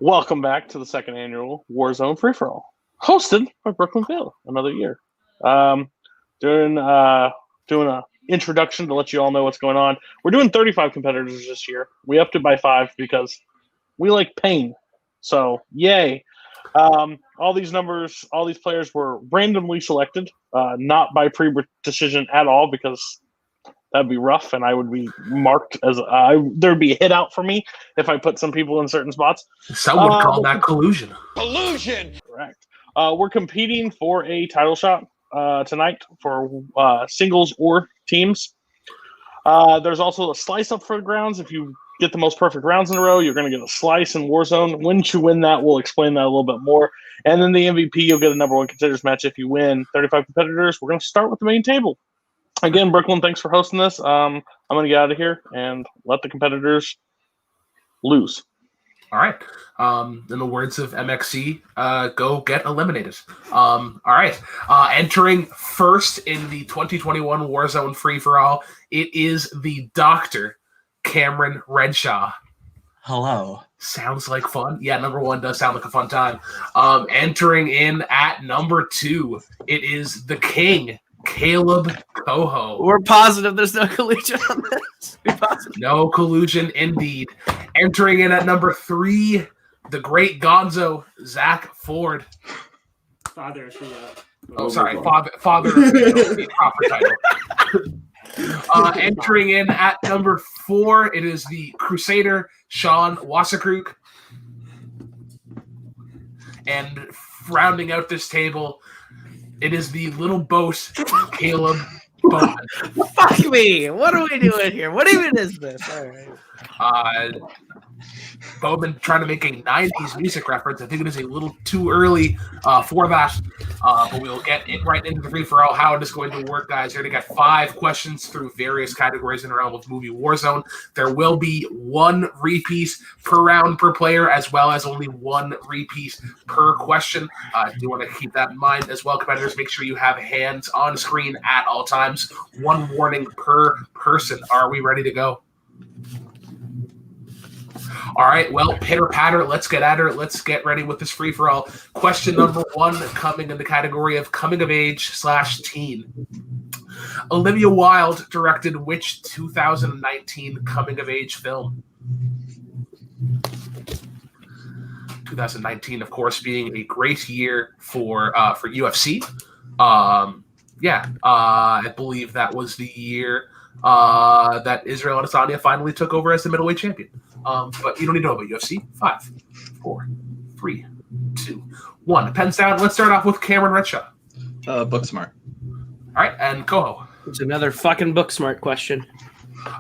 Welcome back to the second annual Warzone Free-For-All, hosted by Brooklyn Vail, another year. Doing a introduction to let you all know what's going on. We're doing 35 competitors this year. We upped it by 5 because we like pain. So, yay. All these numbers, all these players were randomly selected, not by pre-decision at all, because that'd be rough, and I would be marked as there'd be a hit out for me if I put some people in certain spots. Some would call that collusion. Collusion! Correct. We're competing for a title shot tonight for singles or teams. There's also a slice up for rounds. If you get the most perfect rounds in a row, you're going to get a slice in Warzone. Once you win that, we'll explain that a little bit more. And then the MVP, you'll get a number 1 contenders match if you win 35 competitors. We're going to start with the main table. Again, Brooklyn, thanks for hosting this. I'm going to get out of here and let the competitors lose. All right. In the words of MXC, go get eliminated. All right. Entering first in the 2021 Warzone Free-For-All, it is the Dr. Cameron Redshaw. Hello. Sounds like fun. Yeah, number 1 does sound like a fun time. Entering in at number 2, it is the King, Kaleb Koho. We're positive there's no collusion on this. No collusion, indeed. Entering in at number 3, the great Gonzo, Zach Ford. Father. Oh, sorry. Father of the proper title. Entering in at number 4, it is the Crusader, Sean Wasserkrug. And rounding out this table, it is the little boat, Kaleb Boatman. Fuck me! What are we doing here? What even is this? All right. Boatman trying to make a 90s music reference. I think it is a little too early for that, but we'll get it right into the free-for-all. How it is going to work, guys. You're going to get 5 questions through various categories in the realm of movie Warzone. There will be 1 repeat per round per player, as well as only 1 repeat per question. Do want to keep that in mind as well, competitors. Make sure you have hands on screen at all times. 1 warning per person. Are we ready to go? All right, well, pitter-patter, let's get at her. Let's get ready with this free-for-all. Question number 1 coming in the category of coming-of-age/teen. Olivia Wilde directed which 2019 coming-of-age film? 2019, of course, being a great year for UFC. I believe that was the year that Israel Adesanya finally took over as the middleweight champion. But you don't need to know about UFC. 5, 4, 3, 2, 1. Pens down. Let's start off with Cameron Redshaw. Booksmart. All right, and Koho. It's another fucking Booksmart question.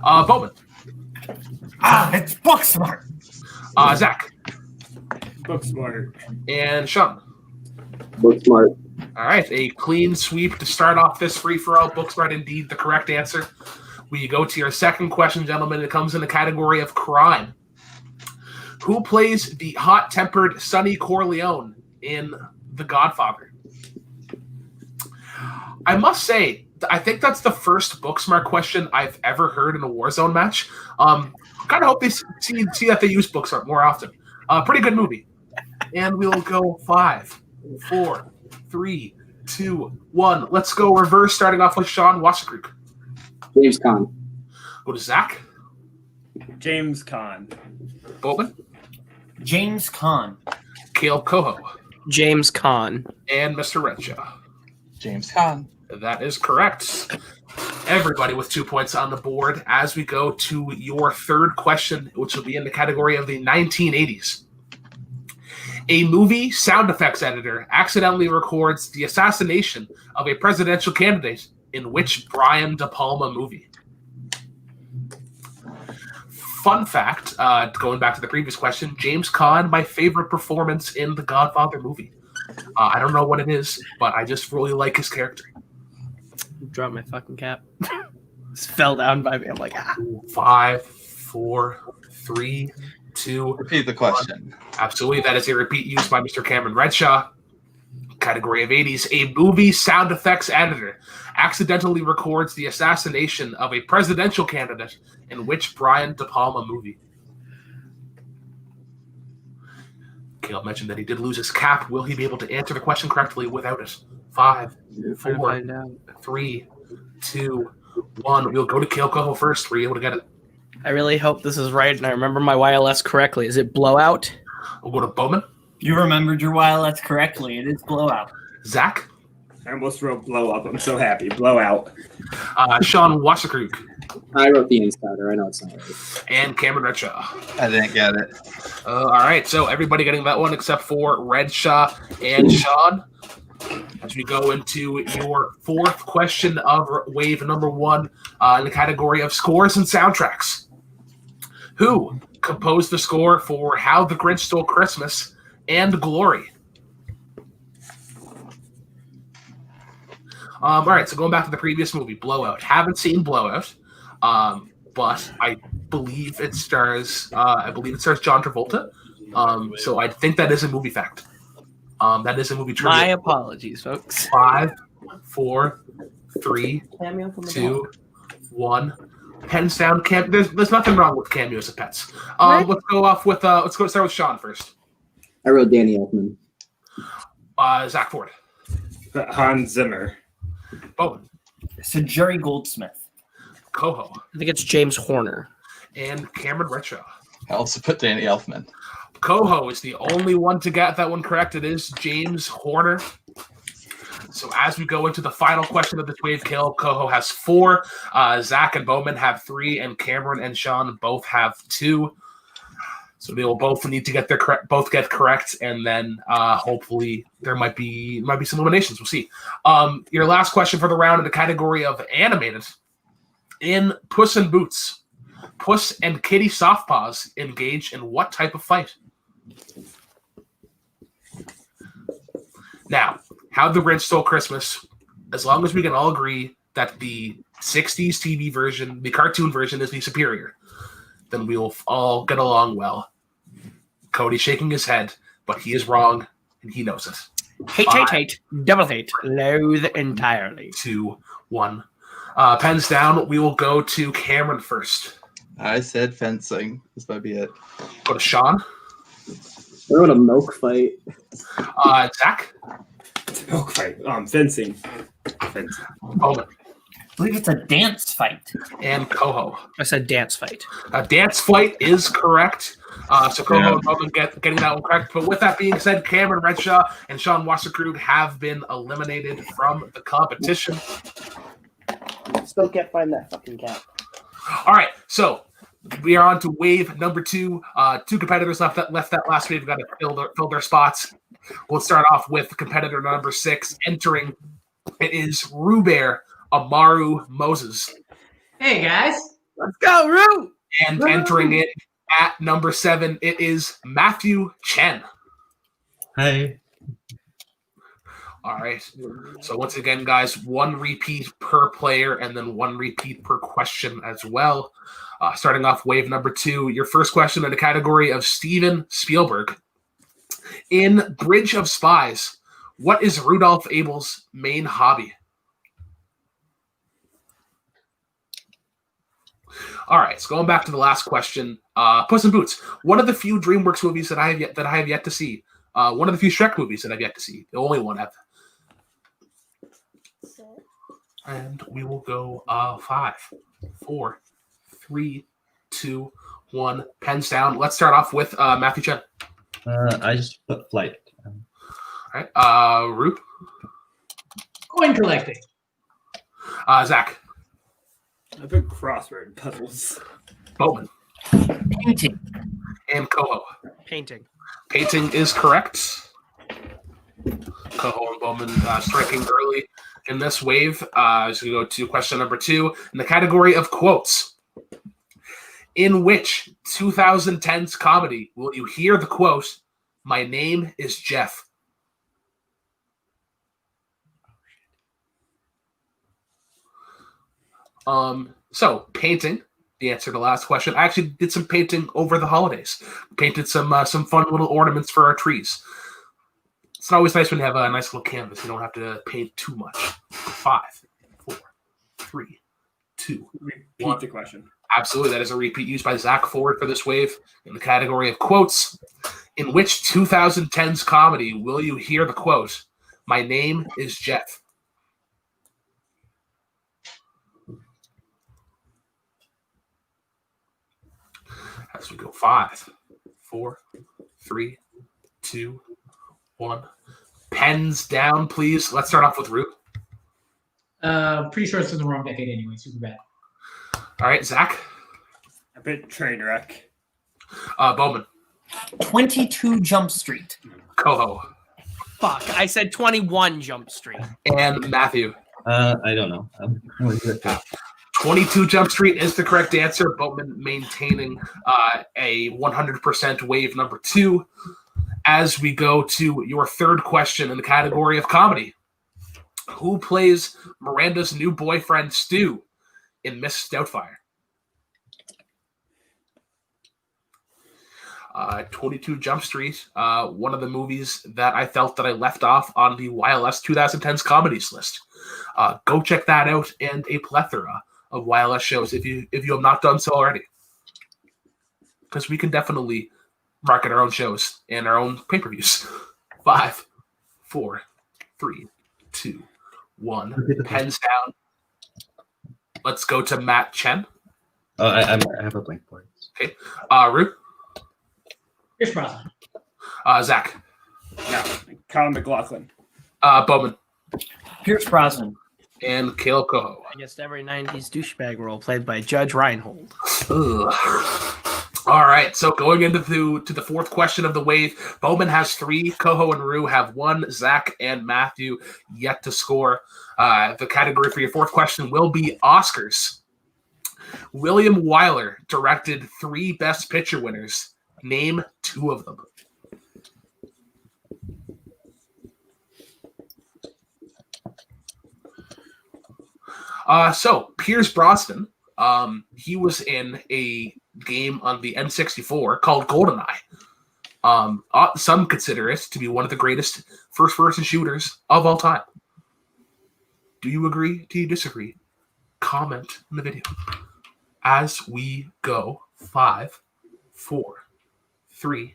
Boatman. It's Booksmart. Zach. Booksmart. And Sean. Booksmart. All right, a clean sweep to start off this free-for-all. Booksmart, indeed, the correct answer. We go to your second question, gentlemen. It comes in the category of crime. Who plays the hot-tempered Sonny Corleone in The Godfather? I must say, I think that's the first Booksmart question I've ever heard in a Warzone match. Kind of hope they see that they use Booksmart more often. Pretty good movie. And we'll go 5, 4, 3, 2, 1. Let's go reverse, starting off with Sean Wasserkrug. James Caan. Go to Zach. James Caan. Boatman. James Caan. Kaleb Koho. James Caan. And Mr. Redshaw. James Caan. That is correct. Everybody with 2 points on the board as we go to your third question, which will be in the category of the 1980s. A movie sound effects editor accidentally records the assassination of a presidential candidate in which Brian De Palma movie? Fun fact, going back to the previous question, James Caan, my favorite performance in the Godfather movie. I don't know what it is, but I just really like his character. Drop my fucking cap. Just fell down by me. I'm like, 5, 4, 3, 2. Repeat the question. 1. Absolutely. That is a repeat used by Mr. Cameron Redshaw. Category of 80s. A movie sound effects editor accidentally records the assassination of a presidential candidate in which Brian De Palma movie? Caleb mentioned that he did lose his cap. Will he be able to answer the question correctly without it? 5, 4, Find out. 3, 2, 1. We'll go to Kaleb Koho first. Were you able to get it? I really hope this is right and I remember my YLS correctly. Is it blowout? We'll go to Boatman. You remembered your YLS correctly. It is blowout. Zach. I almost wrote blow up. I'm so happy. Blowout. Sean Wasserkrug. I wrote the insider. I know it's not right. And Cameron Redshaw. I didn't get it. All right, so everybody getting that one except for Redshaw and Sean. As we go into your fourth question of wave number 1 in the category of scores and soundtracks. Who composed the score for How the Grinch Stole Christmas and Glory? All right, so going back to the previous movie, Blowout. Haven't seen Blowout, but I believe it stars. John Travolta. So I think that is a movie fact. That is a movie trivia. My apologies, folks. 5, 4, 3, Cameo from the 2, 1. Pens down. There's nothing wrong with cameos of pets. Let's go off with. Let's go start with Sean first. I wrote Danny Elfman. Zach Ford. Hans Zimmer. Bowen. So Jerry Goldsmith. Koho. I think it's James Horner. And Cameron Redshaw. I also put Danny Elfman. Koho is the only one to get that one correct. It is James Horner. So as we go into the final question of this wave, Kaleb Koho has 4. Zach and Bowman have 3, and Cameron and Sean both have 2. So they will both need to get both get correct, and then hopefully there might be some eliminations. We'll see. Your last question for the round in the category of animated. In Puss in Boots, Puss and Kitty Softpaws engage in what type of fight? Now, How the Grinch Stole Christmas, as long as we can all agree that the 60s TV version, the cartoon version, is the superior, then we will all get along well. Cody's shaking his head, but he is wrong, and he knows it. Hate, double hate, loathe entirely. 2, 1. Pens down. We will go to Cameron first. I said fencing. This might be it. Go to Sean. I wrote a milk fight. Zach. Milk fight. Fencing. Fencing. Bowman. I believe it's a dance fight. And Koho. I said dance fight. A dance fight is correct. So Koho and Bowman getting that one correct. But with that being said, Cameron Redshaw and Sean Wasserkrug have been eliminated from the competition. Still can't find that fucking cat. All right, so we are on to wave number 2. 2 competitors left that last wave. We've got to fill their spots. We'll start off with competitor number 6 entering. It is Rubear Amaru Moses. Hey guys. Let's go, Rue! And entering it at number 7, it is Matthew Chen. Hey. All right. So once again, guys, 1 repeat per player and then 1 repeat per question as well. Starting off wave number 2, your first question in the category of Steven Spielberg. In Bridge of Spies, what is Rudolph Abel's main hobby? All right, so going back to the last question, Puss in Boots, one of the few DreamWorks movies that I have yet to see. One of the few Shrek movies that I've yet to see. The only one I've. And we will go 5, 4, 3, 2, 1. Pens down. Let's start off with Matthew Chen. I just put flight. All right. Roop. Coin collecting. Zach. I put crossword puzzles. Bowman. Painting. And Koho. Painting. Painting is correct. Koho and Bowman striking early in this wave. So we go to question number 2 in the category of quotes. In which 2010's comedy will you hear the quote, "My name is Jeff"? So painting, the answer to the last question. I actually did some painting over the holidays. Painted some fun little ornaments for our trees. It's always nice when you have a nice little canvas. You don't have to paint too much. 5, 4, 3, 2, Repeat 1. the question. Absolutely. That is a repeat used by Zach Ford for this wave in the category of quotes. In which 2010s comedy will you hear the quote, "My name is Jeff"? As we go 5, 4, 3, 2, 1. Pens down, please. Let's start off with Root. Pretty sure it's in the wrong decade anyway. Super bad. All right, Zach. I put train wreck. Bowman. 22 Jump Street. Koho. Fuck. I said 21 Jump Street. And Matthew. I don't know. 22 Jump Street is the correct answer. Boatman maintaining a 100% wave number 2. As we go to your third question in the category of comedy. Who plays Miranda's new boyfriend, Stu, in Miss Doubtfire? 22 Jump Street, one of the movies that I felt that I left off on the YLS 2010s comedies list. Go check that out, and a plethora of YLS shows if you have not done so already. Because we can definitely market our own shows and our own pay-per-views. 5, 4, 3, 2, 1. Pens down. Let's go to Matt Chen. I have a blank board. Okay. Rue. Here's Brosnan. Zach. No, Colin McLaughlin. Bowman. Pierce Brosnan. And Kaleb Koho. I guess every 90s douchebag role played by Judge Reinhold. Ugh. All right, so going into the fourth question of the wave, Bowman has 3, Koho and Rue have 1, Zach and Matthew yet to score. The category for your fourth question will be Oscars. William Wyler directed 3 Best Picture winners. Name 2 of them. So Pierce Brosnan, he was in a game on the N64 called GoldenEye. Some consider it to be one of the greatest first-person shooters of all time. Do you agree? Do you disagree? Comment in the video. As we go, 5, 4, 3,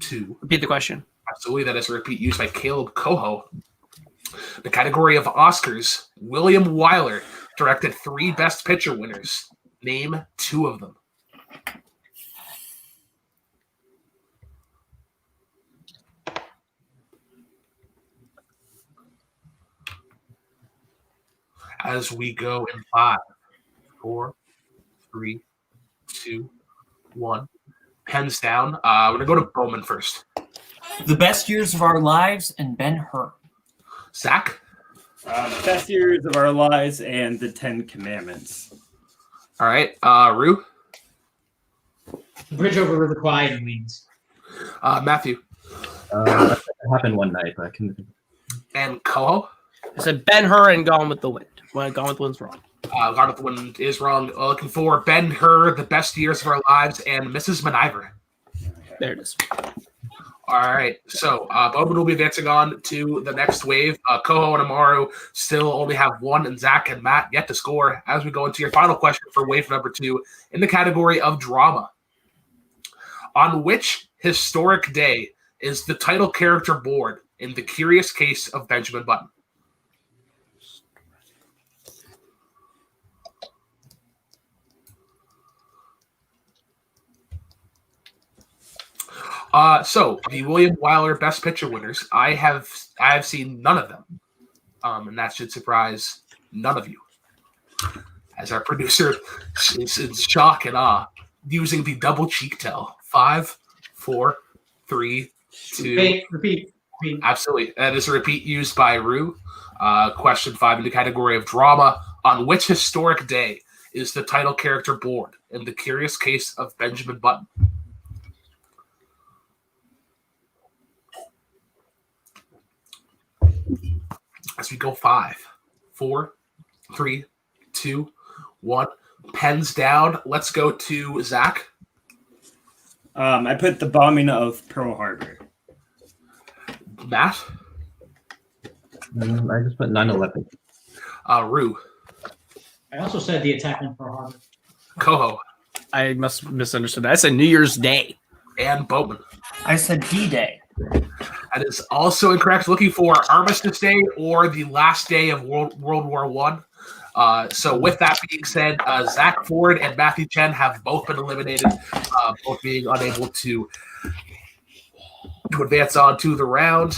2. Repeat the question. Absolutely, that is a repeat used by Kaleb Koho. The category of Oscars, William Wyler directed 3 Best Picture winners. Name 2 of them. As we go in 5, 4, 3, 2, 1. Pens down. We're going to go to Bowman first. The Best Years of Our Lives and Ben-Hur. Zach? Best Years of Our Lives and the 10 Commandments. All right. Rue? Bridge over River Kwai and Wings. Matthew? It happened one night, but I couldn't. And Koho? I said Ben-Hur and Gone with the Wind. Well, Gone with the Wind's wrong. Gone with the Wind is wrong. Looking for Ben-Hur, The Best Years of Our Lives, and Mrs. Miniver. There it is. All right. So Bowman will be advancing on to the next wave. Koho and Amaru still only have 1, and Zach and Matt yet to score as we go into your final question for wave number 2 in the category of drama. On which historic day is the title character born in The Curious Case of Benjamin Button? So the William Wyler Best Picture winners, I have seen none of them, and that should surprise none of you, as our producer is in shock and awe, using the double cheek tell. 5, 4, 3, 2. Repeat. Absolutely, that is a repeat used by Rue. Question 5 in the category of drama: on which historic day is the title character born in The Curious Case of Benjamin Button? As we go 5, 4, 3, 2, 1. Pens down. Let's go to Zach. I put the bombing of Pearl Harbor. Matt. I just put 9/11. Rue. I also said the attack on Pearl Harbor. Koho. I must have misunderstood that. I said New Year's Day. And Boatman. I said D-Day. That is also incorrect. Looking for Armistice Day or the last day of World War I. So with that being said, Zach Ford and Matthew Chen have both been eliminated, both being unable to advance on to the round.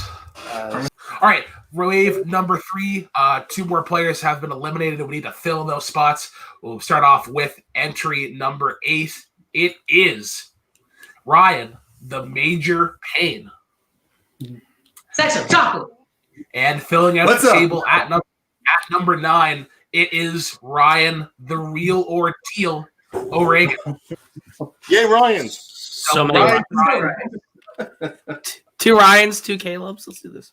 All right, wave number 3. 2 more players have been eliminated, and we need to fill those spots. We'll start off with entry number 8. It is Ryan, the Major Pain. Sex of chocolate. And filling out What's the up? table at number 9, it is Ryan, the Real Ordeal O'Regan. Yay, Ryan. So many Ryan, 2 Ryans, 2 Calebs. Let's do this.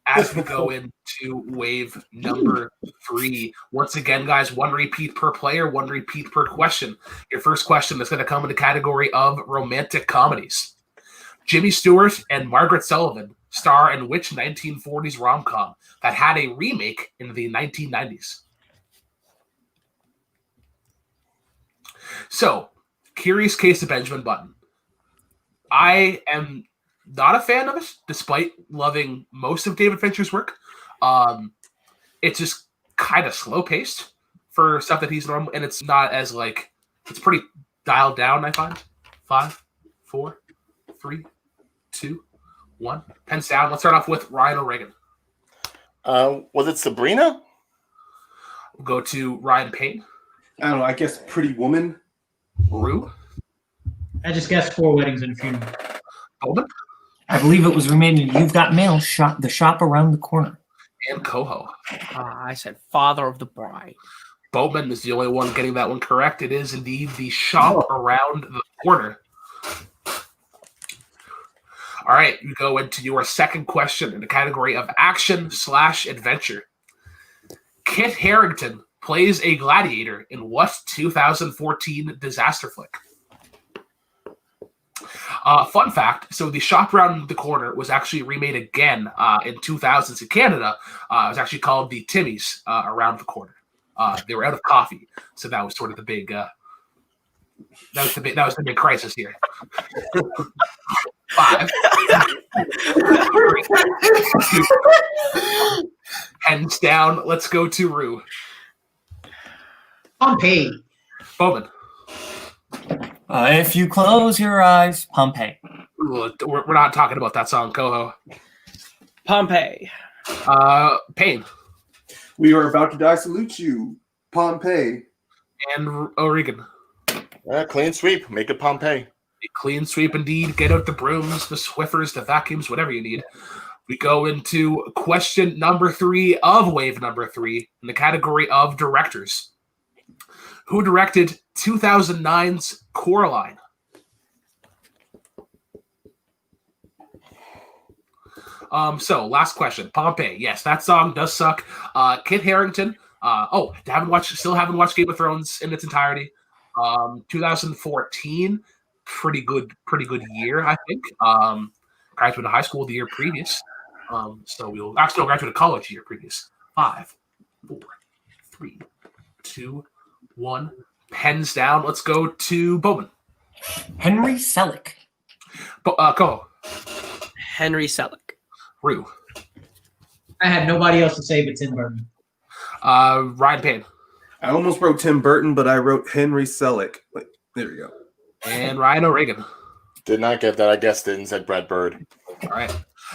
as we go into wave number 3. Once again, guys, 1 repeat per player, 1 repeat per question. Your first question is going to come in the category of romantic comedies. Jimmy Stewart and Margaret Sullivan star in which 1940s rom-com that had a remake in the 1990s? So, Curious Case of Benjamin Button. I am not a fan of it, despite loving most of David Fincher's work. It's just kind of slow-paced for stuff that he's normal, and it's not as, like, it's pretty dialed down, I find. 5, 4, 3, 2, 1. Pens down. Let's start off with Ryan O'Regan. Was it Sabrina? We'll go to Ryan Payne. I don't know. I guess Pretty Woman. Rue. I just guessed 4 Weddings and a Funeral. Bowman. I believe it was remade in You've Got Mail, the shop around the corner. And Koho. I said Father of the Bride. Boatman is the only one getting that one correct. It is indeed the shop around the corner. All right, you go into your second question in the category of action/adventure. Kit Harrington plays a gladiator in what 2014 disaster flick? Fun fact, so the shop around the corner was actually remade again in 2000s in Canada. It was actually called the Timmy's around the corner. They were out of coffee, so that was sort of the big that was the big crisis here. 5. Pens down. Let's go to Rue. Pompeii. Bowman. If you close your eyes, Pompeii. We're not talking about that song, Koho. Pompeii. Payne. We are about to die. Salute you, Pompeii. And O'Regan. Clean sweep. Make it Pompeii. A clean sweep indeed. Get out the brooms, the Swiffers, the vacuums, whatever you need. We go into question number 3 of wave number 3 in the category of directors. Who directed 2009's Coraline? So last question. Pompeii. Yes, that song does suck. Kit Harrington. Still haven't watched Game of Thrones in its entirety. 2014. Pretty good year, I think. Graduated high school the year previous. Graduated college the year previous. 5, 4, 3, 2, 1. Pens down. Let's go to Bowman. Henry Selick. Go. Henry Selick. Rue. I had nobody else to say but Tim Burton. Ryan Payne. I almost wrote Tim Burton, but I wrote Henry Selick. There we go. And Ryan O'Regan. Did not get that. I guessed it and said Brad Bird. All right.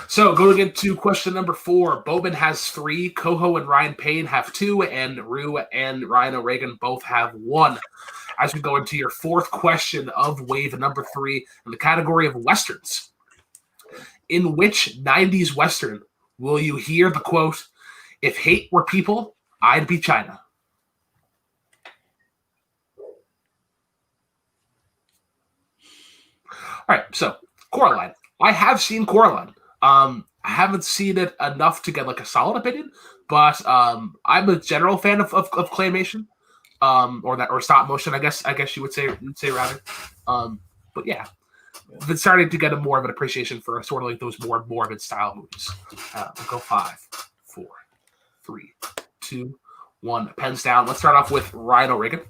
So going into question number 4, Bowman has 3, Koho and Ryan Payne have 2, and Rue and Ryan O'Regan both have 1. As we go into your fourth question of wave number 3 in the category of Westerns. In which 90s Western will you hear the quote, "If hate were people, I'd be China"? All right, so Coraline. I have seen Coraline. I haven't seen it enough to get like a solid opinion, but I'm a general fan of claymation, or stop motion. I guess you would say rather. But yeah, I've been starting to get more of an appreciation for sort of like those more morbid style movies. We'll go 5, 4, 3, 2, 1. Pens down. Let's start off with Ryan O'Regan.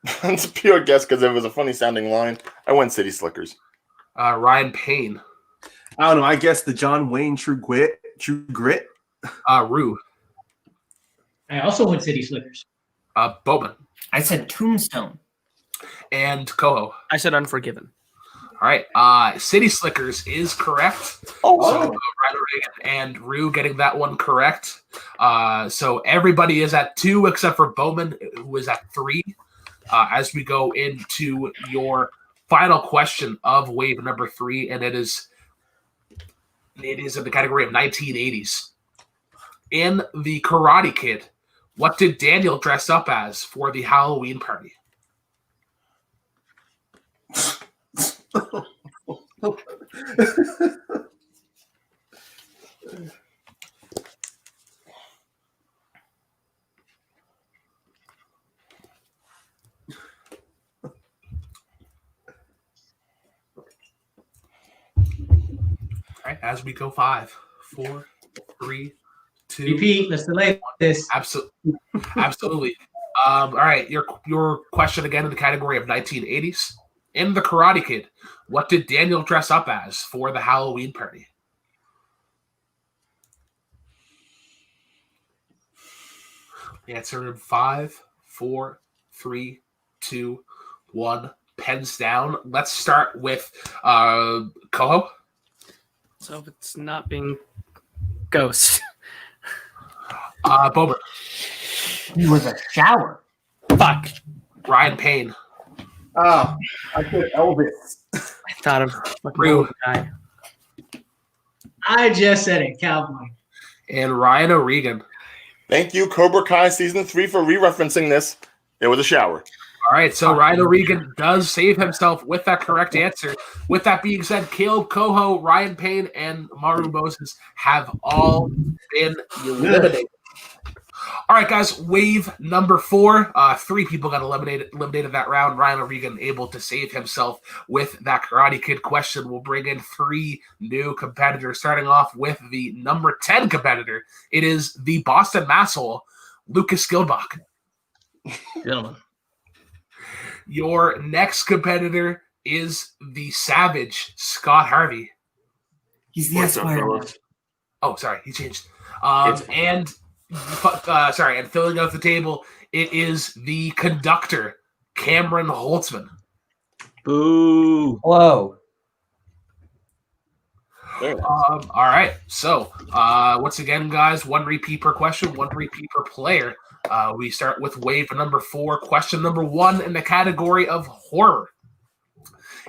It's a pure guess because it was a funny sounding line. I went City Slickers. Ryan Payne. I don't know. I guess the John Wayne True Grit. Rue. I also went City Slickers. Boatman. I said Tombstone. And Koho. I said Unforgiven. All right. City Slickers is correct. So Ryan and Rue getting that one correct. So everybody is at 2 except for Bowman, who is at 3. As we go into your final question of wave number 3, and it is in the category of 1980s. In The Karate Kid, what did Daniel dress up as for the Halloween party? All right, as we go 5, 4, 3, 2. Repeat. Let's delay this. Absolutely. All right, your question again in the category of 1980s. In The Karate Kid, what did Daniel dress up as for the Halloween party? The answer in 5, 4, 3, 2, 1. Pens down. Let's start with Koho. So if it's not being Ghost. Bober. He was a shower. Fuck. Ryan Payne. I put Elvis. I thought of Rue. guy. I just said it, Cowboy. And Ryan O'Regan. Thank you, Cobra Kai Season 3, for re-referencing this. It was a shower. All right, so Ryan O'Regan does save himself with that correct answer. With that being said, Kaleb Koho, Ryan Payne, and Maru Moses have all been eliminated. All right, guys, wave number 4. 3 people got eliminated that round. Ryan O'Regan able to save himself with that Karate Kid question. We'll bring in 3 new competitors, starting off with the number 10 competitor. It is the Boston Masshole, Lucas Gilbach. Gentlemen. Your next competitor is the Savage, Scott Harvey. He's the Esquire. Oh, sorry, he changed. And filling out the table, it is the conductor, Cameron Holtzman. Boo. Hello. All right. So, once again, guys, 1 repeat per question, 1 repeat per player. We start with wave number 4. Question number 1 in the category of horror.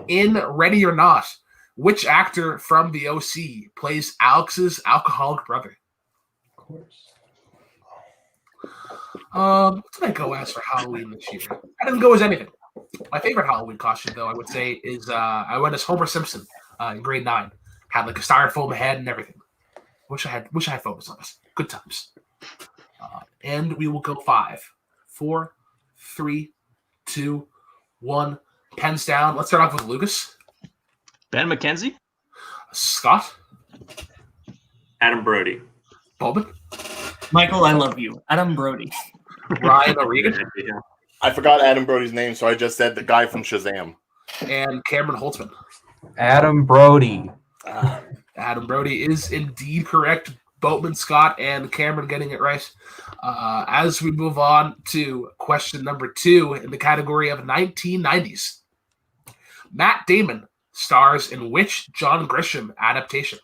In Ready or Not, which actor from the OC plays Alex's alcoholic brother? Of course. What did I go as for Halloween this year? I didn't go as anything. My favorite Halloween costume, though, I would say, is I went as Homer Simpson in grade 9. Had like a styrofoam head and everything. Wish I had photos of us. Good times. And we will go 5, 4, 3, 2, 1. Pens down. Let's start off with Lucas. Ben McKenzie. Scott. Adam Brody. Bowman. Michael, I love you. Adam Brody. Ryan O'Regan. I forgot Adam Brody's name, so I just said the guy from Shazam. And Cameron Holtzman. Adam Brody. Adam Brody is indeed correct. Boatman, Scott, and Cameron getting it right. As we move on to question number 2 in the category of 1990s. Matt Damon stars in which John Grisham adaptation?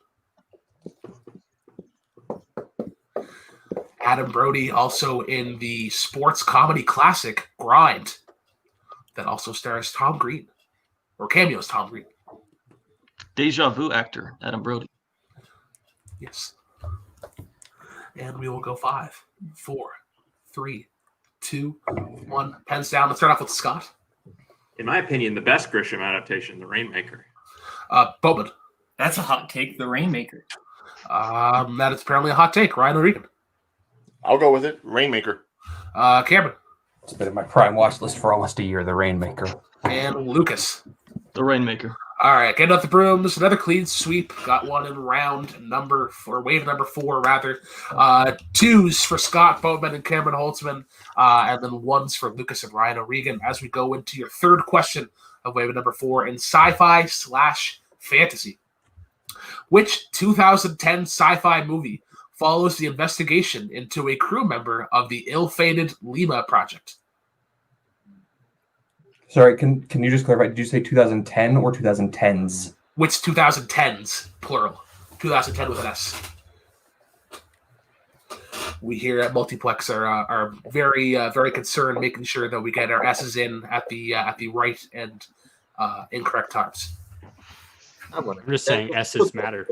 Adam Brody also in the sports comedy classic Grind that also stars Tom Green, or cameos Tom Green. Deja vu actor, Adam Brody. Yes. And we will go 5, 4, 3, 2, 1. Pens down. Let's start off with Scott. In my opinion, the best Grisham adaptation, The Rainmaker. Boatman. That's a hot take, The Rainmaker. That is apparently a hot take. Ryan O'Regan. I'll go with it. Rainmaker. Cameron. It's been in my prime watch list for almost a year, The Rainmaker. And Lucas. The Rainmaker. All right, getting out the brooms. Another clean sweep. Got one in wave number 4, rather. 2s for Scott Boatman and Cameron Holtzman, and then 1s for Lucas and Ryan O'Regan. As we go into your third question of wave number 4 in sci-fi/fantasy, which 2010 sci-fi movie follows the investigation into a crew member of the ill-fated Lima project? Sorry, can you just clarify? Did you say 2010 or 2010s? Which 2010s, plural. 2010 with an S. We here at Multiplex are very very concerned, making sure that we get our S's in at the right and incorrect times. I'm just saying S's matter.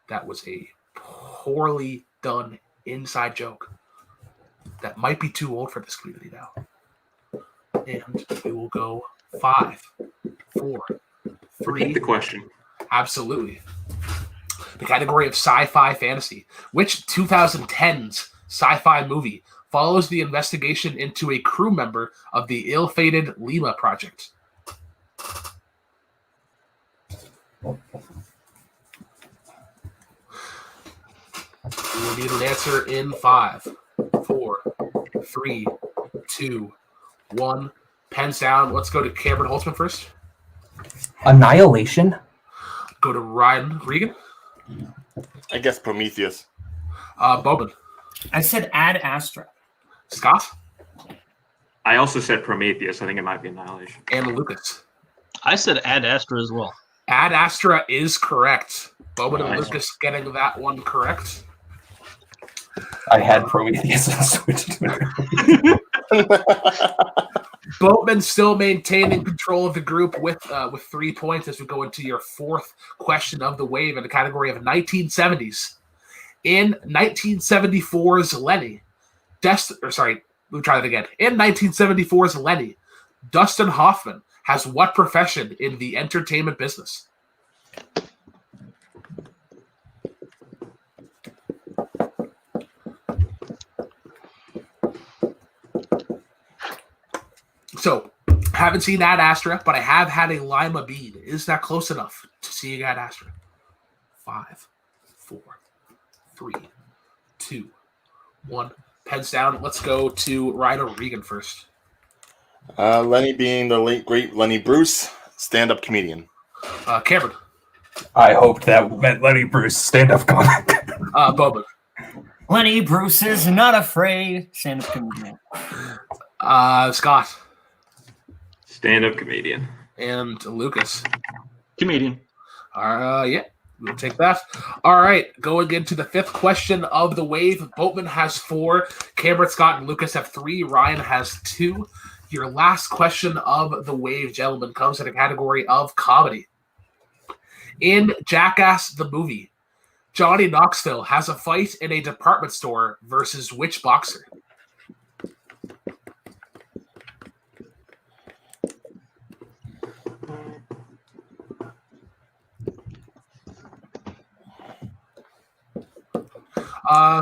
That was a poorly done inside joke. That might be too old for this community now. And we will go 5, 4, 3. Repeat the question. Absolutely. The category of sci-fi fantasy. Which 2010s sci-fi movie follows the investigation into a crew member of the ill-fated Lima project? We will need an answer in 5, 4, 3, 2, 1. Pens down. Let's go to Cameron Holtzman first. Annihilation? Go to Ryan Regan. I guess Prometheus. Boatman. I said Ad Astra. Scott. I also said Prometheus. I think it might be Annihilation. And Lucas. I said Ad Astra as well. Ad Astra is correct. Boatman and Nice. Lucas getting that one correct. I had Prometheus and switched to Boatman still maintaining control of the group with 3 points as we go into your fourth question of the wave in the category of 1970s. In 1974's Lenny, let me try that again. In 1974's Lenny, Dustin Hoffman has what profession in the entertainment business? So, haven't seen Ad Astra, but I have had a Lima bean. Is that close enough to seeing Ad Astra? 5, 4, 3, 2, 1. Pens down. Let's go to Ryan O'Regan first. Lenny being the late, great Lenny Bruce, stand-up comedian. Cameron. I hoped that meant Lenny Bruce, stand-up comic. Boba. Lenny Bruce is not afraid. Stand-up comedian. Scott. Stand-up comedian. And Lucas. Comedian. Yeah, we'll take that. All right, going into the fifth question of the wave. Boatman has 4. Cameron, Scott, and Lucas have 3. Ryan has 2. Your last question of the wave, gentlemen, comes in a category of comedy. In Jackass the movie, Johnny Knoxville has a fight in a department store versus which boxer?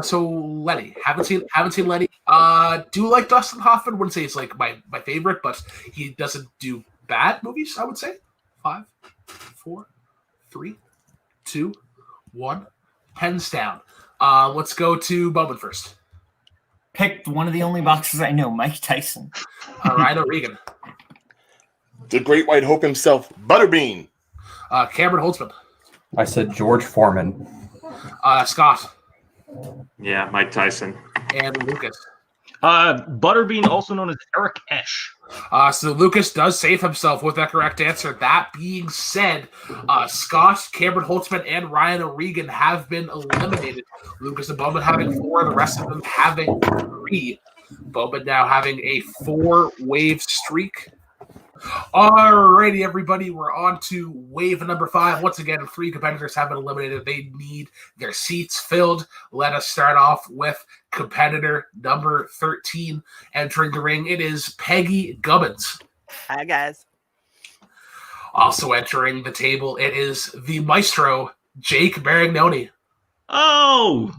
So Lenny, haven't seen Lenny. Do like Dustin Hoffman. Wouldn't say it's like my favorite, but he doesn't do bad movies. I would say 5, 4, 3, 2, 1. Pens down. Let's go to Bowman first. Picked one of the only boxers I know, Mike Tyson. Ryan O'Regan. The Great White Hope himself, Butterbean. Cameron Holtzman. I said George Foreman. Scott. Yeah, Mike Tyson. And Lucas. Butterbean, also known as Eric Esch. So Lucas does save himself with that correct answer. That being said, Scott, Cameron Holtzman, and Ryan O'Regan have been eliminated. Lucas and Bowman having 4, the rest of them having 3. Bowman now having a 4-wave streak. Alrighty, everybody, we're on to wave number 5. Once again, 3 competitors have been eliminated. They need their seats filled. Let us start off with competitor number 13 entering the ring. It is Peggy Gubbins. Hi, guys. Also entering the table, it is the maestro, Jake Baragnoni. Oh!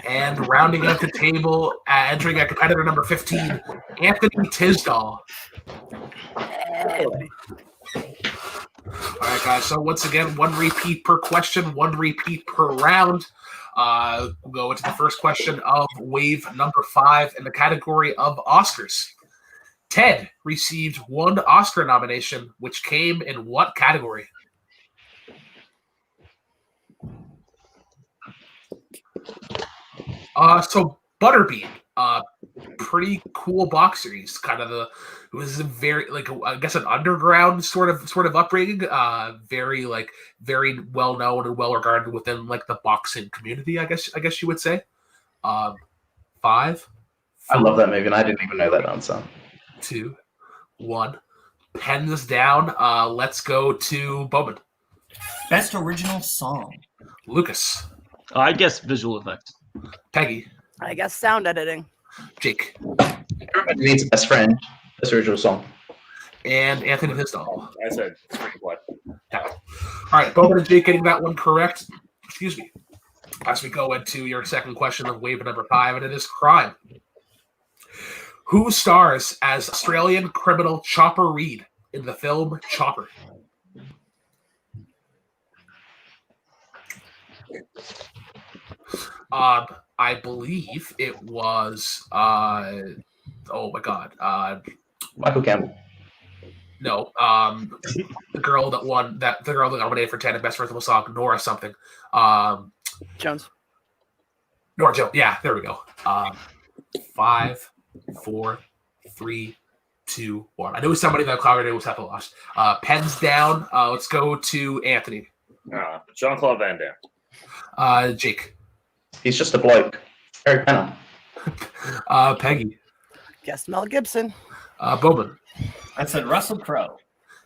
And rounding out the table, entering at competitor number 15, Anthony Tisdall. right, guys. So once again, 1 repeat per question, 1 repeat per round. We'll go into the first question of wave number 5 in the category of Oscars. Ted received 1 Oscar nomination, which came in what category? So Butterbean, pretty cool box series. It was a very I guess an underground sort of upbringing. Very well known and well regarded within the boxing community. I guess you would say. 5. I love that movie, and I didn't even know that answer. 2, 1. Pens down. Let's go to Boatman. Best original song. Lucas. I guess visual effects. Peggy. I guess sound editing. Jake. Everybody Needs a Best Friend. Best original song. And Anthony Hisdall. I said screenplay. Yeah. All right, Boatman and Jake getting that one correct. Excuse me. As we go into your second question of wave number 5, and it is crime. Who stars as Australian criminal Chopper Reed in the film Chopper? I believe it was oh my god. Michael Campbell. No, the girl that nominated for 10 and best original song, Nora something. Jones. Nora Jones. Yeah, there we go. 5, 4, 3, 2, 1. I knew somebody that Claudia was happy lost. Pens down. Let's go to Anthony. Jean-Claude Van Damme. Jake. He's just a bloke. Eric Penner. Peggy. Guess Mel Gibson. Bowman. I said Russell Crowe.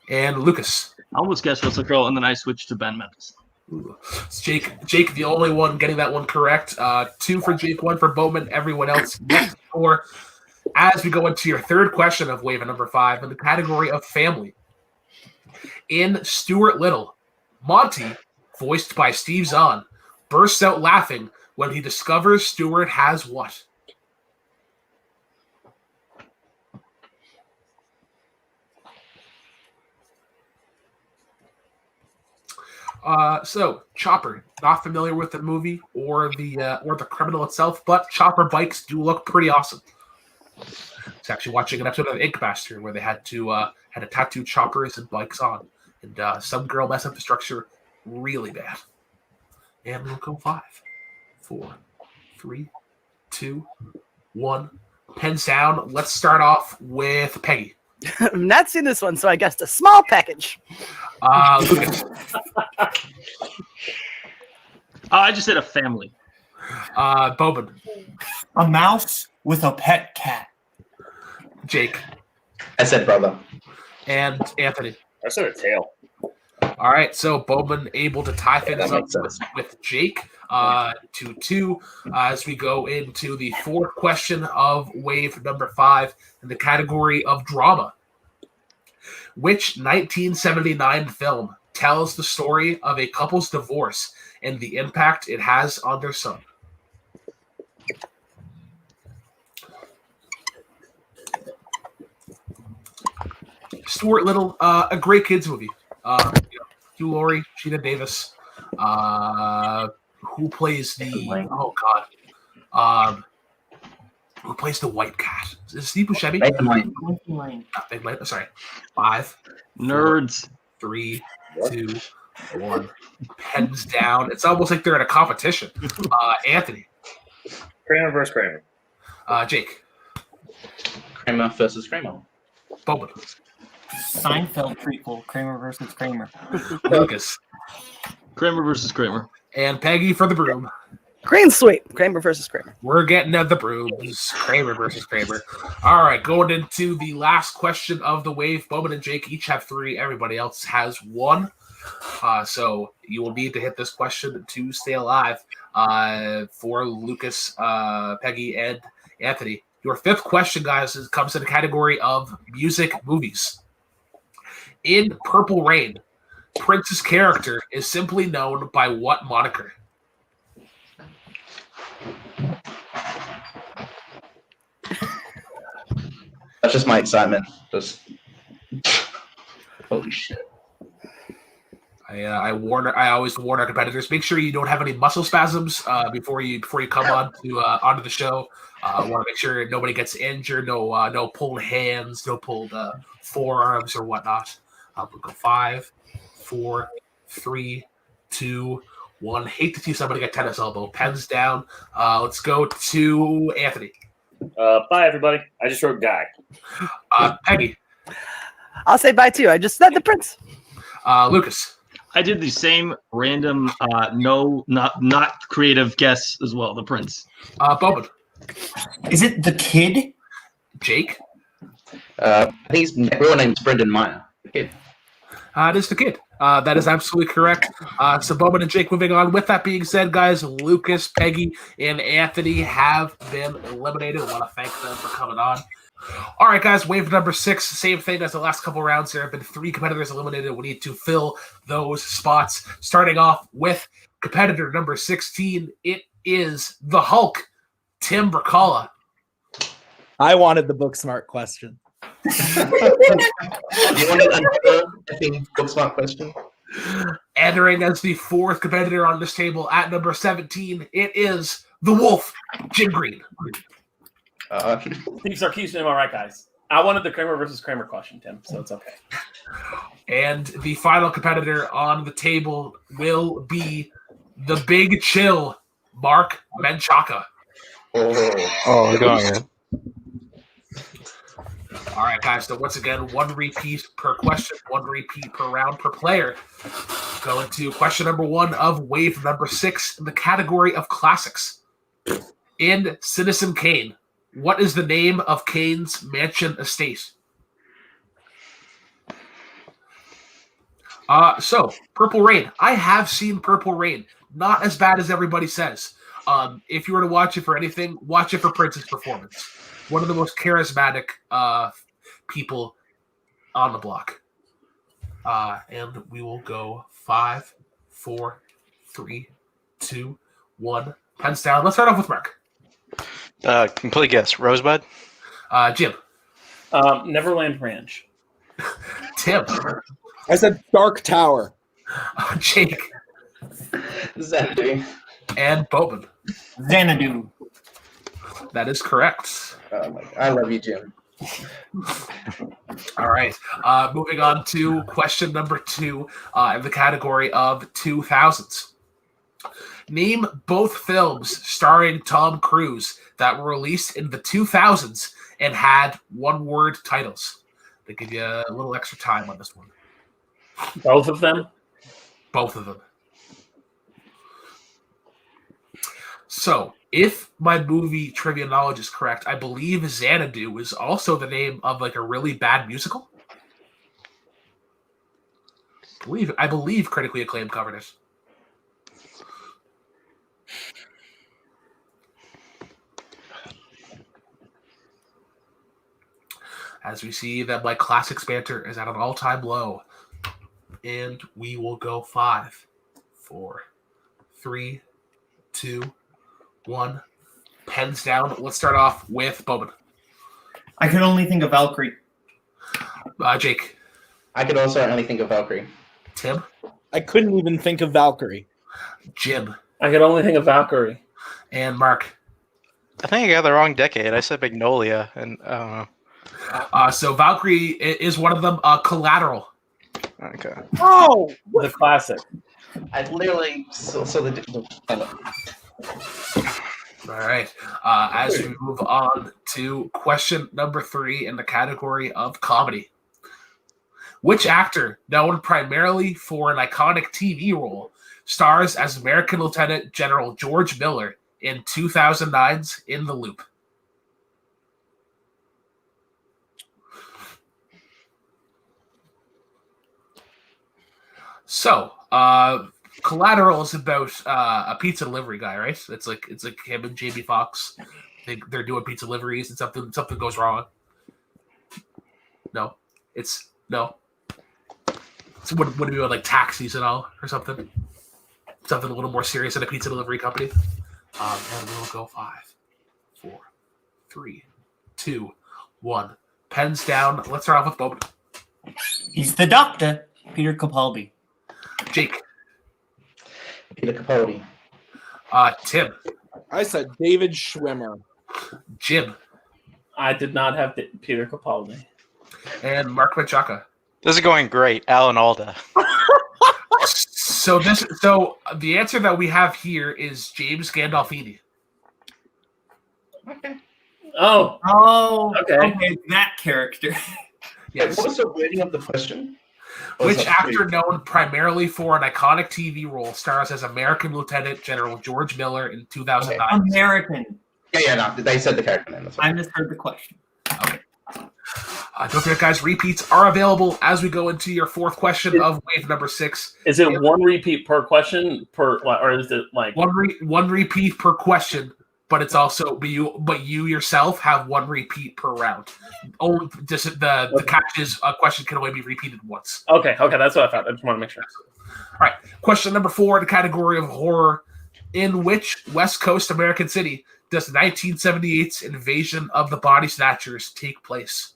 And Lucas. I almost guessed Russell Crowe, and then I switched to Ben Mendelsohn. It's Jake, the only one getting that one correct. 2 for Jake, 1 for Bowman. Everyone else next score. As we go into your third question of wave number 5 in the category of family. In Stuart Little, Monty, voiced by Steve Zahn, bursts out laughing when he discovers Stuart has what? So Chopper, not familiar with the movie or the criminal itself, but Chopper bikes do look pretty awesome. I was actually watching an episode of Ink Master where they had to tattoo choppers and bikes on, and some girl messed up the structure really bad. And we'll go 5, 4, 3, 2, 1. Pens down. Let's start with Peggy. I've not seen this one, so I guessed a small package. Lucas. I just said a family. Boban. A mouse with a pet cat. Jake. I said brother. And Anthony. I said a tail. All right, so Bowman able to tie things up with Jake 2-2 as we go into the fourth question of wave number 5 in the category of drama. Which 1979 film tells the story of a couple's divorce and the impact it has on their son? Stuart Little, a great kids movie. Hugh Laurie, Sheena Davis, who plays the who plays the white cat? Is it Steve Buscemi? Sorry. 5 Nerds. 3, 2, 1. Pens down. It's almost like they're in a competition. Anthony. Kramer versus Kramer. Jake. Kramer versus Kramer. Bowman. Seinfeld prequel, Kramer versus Kramer. Lucas. Kramer versus Kramer. And Peggy for the broom. Green sweep. Kramer versus Kramer. We're getting at the brooms. Kramer versus Kramer. All right, going into the last question of the wave. Bowman and Jake each have 3. Everybody else has 1. So you will need to hit this question to stay alive. For Lucas, Peggy, and Anthony. Your 5th question, guys, comes in the category of music movies. In Purple Rain, Prince's character is simply known by what moniker? That's just my excitement. Holy shit. I always warn our competitors: make sure you don't have any muscle spasms before you come on to onto the show. I want to make sure nobody gets injured. No pulled hands, no pulled forearms or whatnot. We'll go 5, 4, 3, 2, 1. Hate to see somebody get tennis elbow. Pens down. Let's go to Anthony. Bye, everybody. I just wrote guy. Peggy. I'll say bye too. I just said the prince. Lucas. I did the same random, not creative guess as well. The prince. Boatman. Is it the kid? Jake. I think his real name's Brendan Meyer. The kid. It is the kid. That is absolutely correct. So Boatman and Jake moving on. With that being said, guys, Lucas, Peggy, and Anthony have been eliminated. I want to thank them for coming on. All right, guys, wave number 6, same thing as the last couple rounds. There have been 3 competitors eliminated. We need to fill those spots. Starting off with competitor number 16, it is the Hulk, Tim Brzakala. I wanted the book smart question. You wanted another book smart question? Entering as the 4th competitor on this table at number 17, it is the Wolf, Jim Green. Steve Sarkisian, am I right, guys? I wanted the Kramer versus Kramer question, Tim, so it's okay. And the final competitor on the table will be the Big Chill, Mark Menchaca. Oh, I got it. All right, guys. So once again, 1 repeat per question, 1 repeat per round per player. Going to question number 1 of wave number 6 in the category of classics. In Citizen Kane, what is the name of Kane's mansion estate? So Purple Rain. I have seen Purple Rain. Not as bad as everybody says. If you were to watch it for anything, watch it for Prince's performance. One of the most charismatic people on the block. And we will go 5, 4, 3, 2, 1. Pens down. Let's start off with Mark. Complete guess. Rosebud? Jim. Neverland Ranch. Tim. I said Dark Tower. Jake. Xanadu. And Boatman. Xanadu. That is correct. Oh my God. I love you, Jim. All right. Moving on to question number 2 in the category of 2000s. Name both films starring Tom Cruise that were released in the 2000s and had one-word titles. They give you a little extra time on this one. Both of them? Both of them. So, if my movie trivia knowledge is correct, I believe Xanadu is also the name of like a really bad musical. I believe critically acclaimed covered it. As we see that my classics banter is at an all-time low. And we will go 5, 4, 3, 2, 1. Pens down. Let's start off with Boatman. I could only think of Valkyrie. Jake. I could also only think of Valkyrie. Tim. I couldn't even think of Valkyrie. Jim. I could only think of Valkyrie. And Mark. I think I got the wrong decade. I said Magnolia, and I don't know. So Valkyrie is one of them. Collateral. Okay. Oh, the classic. I literally saw the. All right. As we move on to question number 3 in the category of comedy. Which actor, known primarily for an iconic TV role, stars as American Lieutenant General George Miller in 2009's In the Loop? So, Collateral is about a pizza delivery guy, right? It's like him and Jamie Foxx. They're doing pizza deliveries, and something goes wrong. No, it's what do you mean, like taxis and all, or something? Something a little more serious than a pizza delivery company. And we'll go 5, 4, 3, 2, 1. Pens down. Let's start off with Boatman. He's the doctor, Peter Capaldi. Jake. Peter Capaldi. Tim. I said David Schwimmer. Jim. I did not have Peter Capaldi. And Mark Brzakala. This is going great. Alan Alda. So the answer that we have here is James Gandolfini. Okay. Oh. Okay. That character. Yes. What was the wording of the question? Which actor known primarily for an iconic TV role stars as American Lieutenant General George Miller in 2009? American. Yeah, no, they said the character name. I misheard the question. Okay. Don't forget, guys, repeats are available as we go into your fourth question of wave number 6. Is it one repeat per question or is it like one repeat per question? But it's also you yourself have one repeat per round. Only just the catch is a question can only be repeated once. Okay, that's what I thought. I just want to make sure. All right, question number 4 in the category of horror: in which West Coast American city does 1978's invasion of the Body Snatchers take place?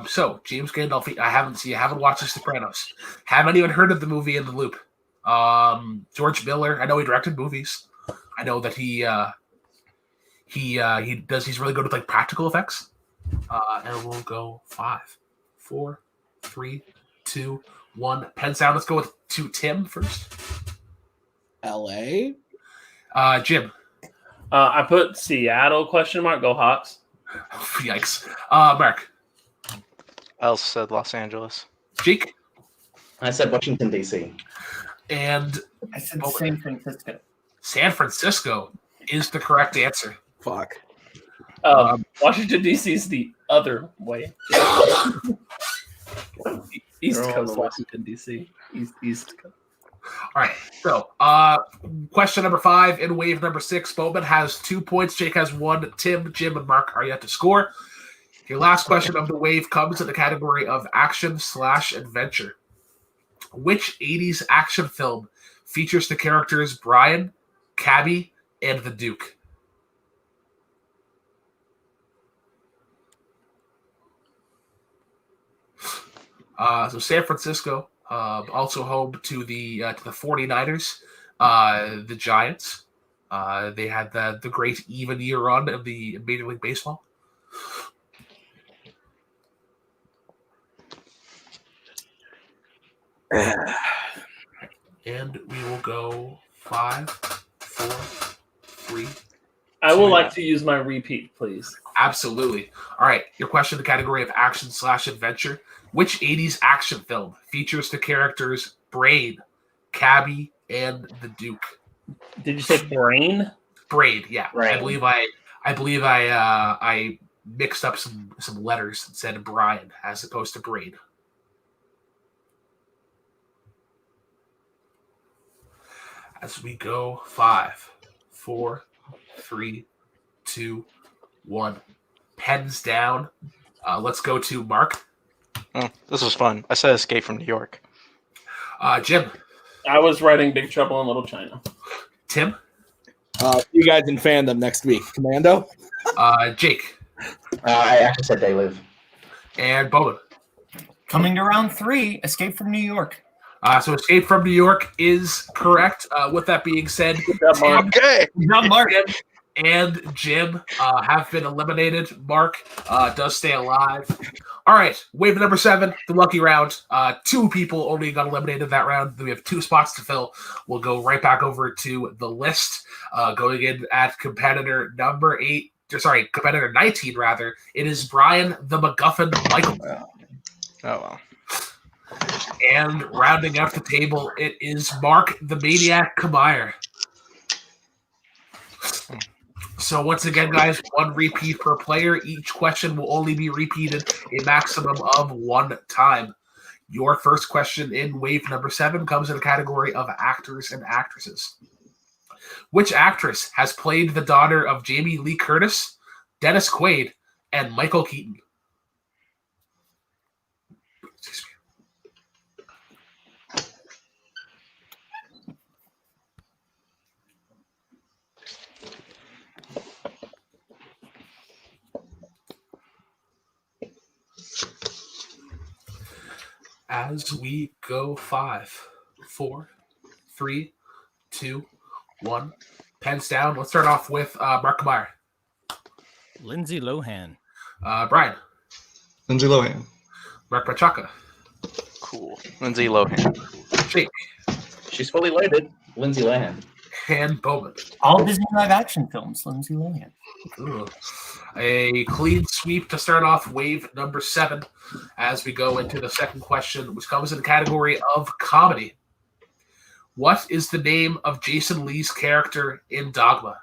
So James Gandolfini. I haven't watched The Sopranos. Haven't even heard of the movie In the Loop. George Miller. I know he directed movies. I know that he's really good with like practical effects. And we'll go 5, 4, 3, 2, 1. Pen sound. Let's go to Tim first. L.A. Jim. I put Seattle ? Go Hawks. Yikes. Mark. I also said Los Angeles. Jake. I said Washington, D.C. And I said San Francisco. San Francisco is the correct answer. Fuck. Washington, D.C. is the other way. East Coast, Washington, D.C. East Coast. All right. So, question number 5 in wave number 6. Boatman has 2 points. Jake has 1. Tim, Jim, and Mark are yet to score. Your last question of the wave comes in the category of action/adventure. Which 80s action film features the characters Brian, Cabby, and the Duke? So San Francisco, also home to the 49ers, the Giants. They had the great even year run of the Major League Baseball. And we will go 5, 4, 3. I would like to use my repeat, please. Absolutely. All right. Your question in the category of action/adventure. Which 80s action film features the characters Brain, Cabby, and the Duke? Did you say Brain? Brain, yeah. Brain. I believe I mixed up some letters and said Brian as opposed to Brain. As we go 5, 4, 3, 2, 1. Pens down. Let's go to Mark. Oh, this was fun. I said Escape from New York. Jim. I was writing Big Trouble in Little China. Tim. You guys in Fandom next week. Commando. Jake. I actually said They Live. And Bowen. Coming to round 3, Escape from New York. So Escape from New York is correct. With that being said, okay. Mark and Jim have been eliminated. Mark does stay alive. All right, wave number 7, the lucky round. 2 people only got eliminated that round. We have 2 spots to fill. We'll go right back over to the list. Going in at competitor 19 rather. It is Brian the MacGuffin Michael. Oh well. And rounding out the table, it is Mark the Maniac Kamire. So once again, guys, 1 repeat per player. Each question will only be repeated a maximum of 1 time. Your first question in wave number 7 comes in the category of actors and actresses. Which actress has played the daughter of Jamie Lee Curtis, Dennis Quaid, and Michael Keaton? As we go 5, 4, 3, 2, 1. Pens down. Let's start off with Mark Meyer. Lindsay Lohan. Brian. Lindsay Lohan. Mark Brzakala. Cool. Lindsay Lohan. Jake. She's fully loaded. Lindsay Lohan. And Boatman. All Disney live action films, Lindsay Lohan. Ooh. A clean sweep to start off wave number 7 as we go into the second question, which comes in the category of comedy. What is the name of Jason Lee's character in Dogma?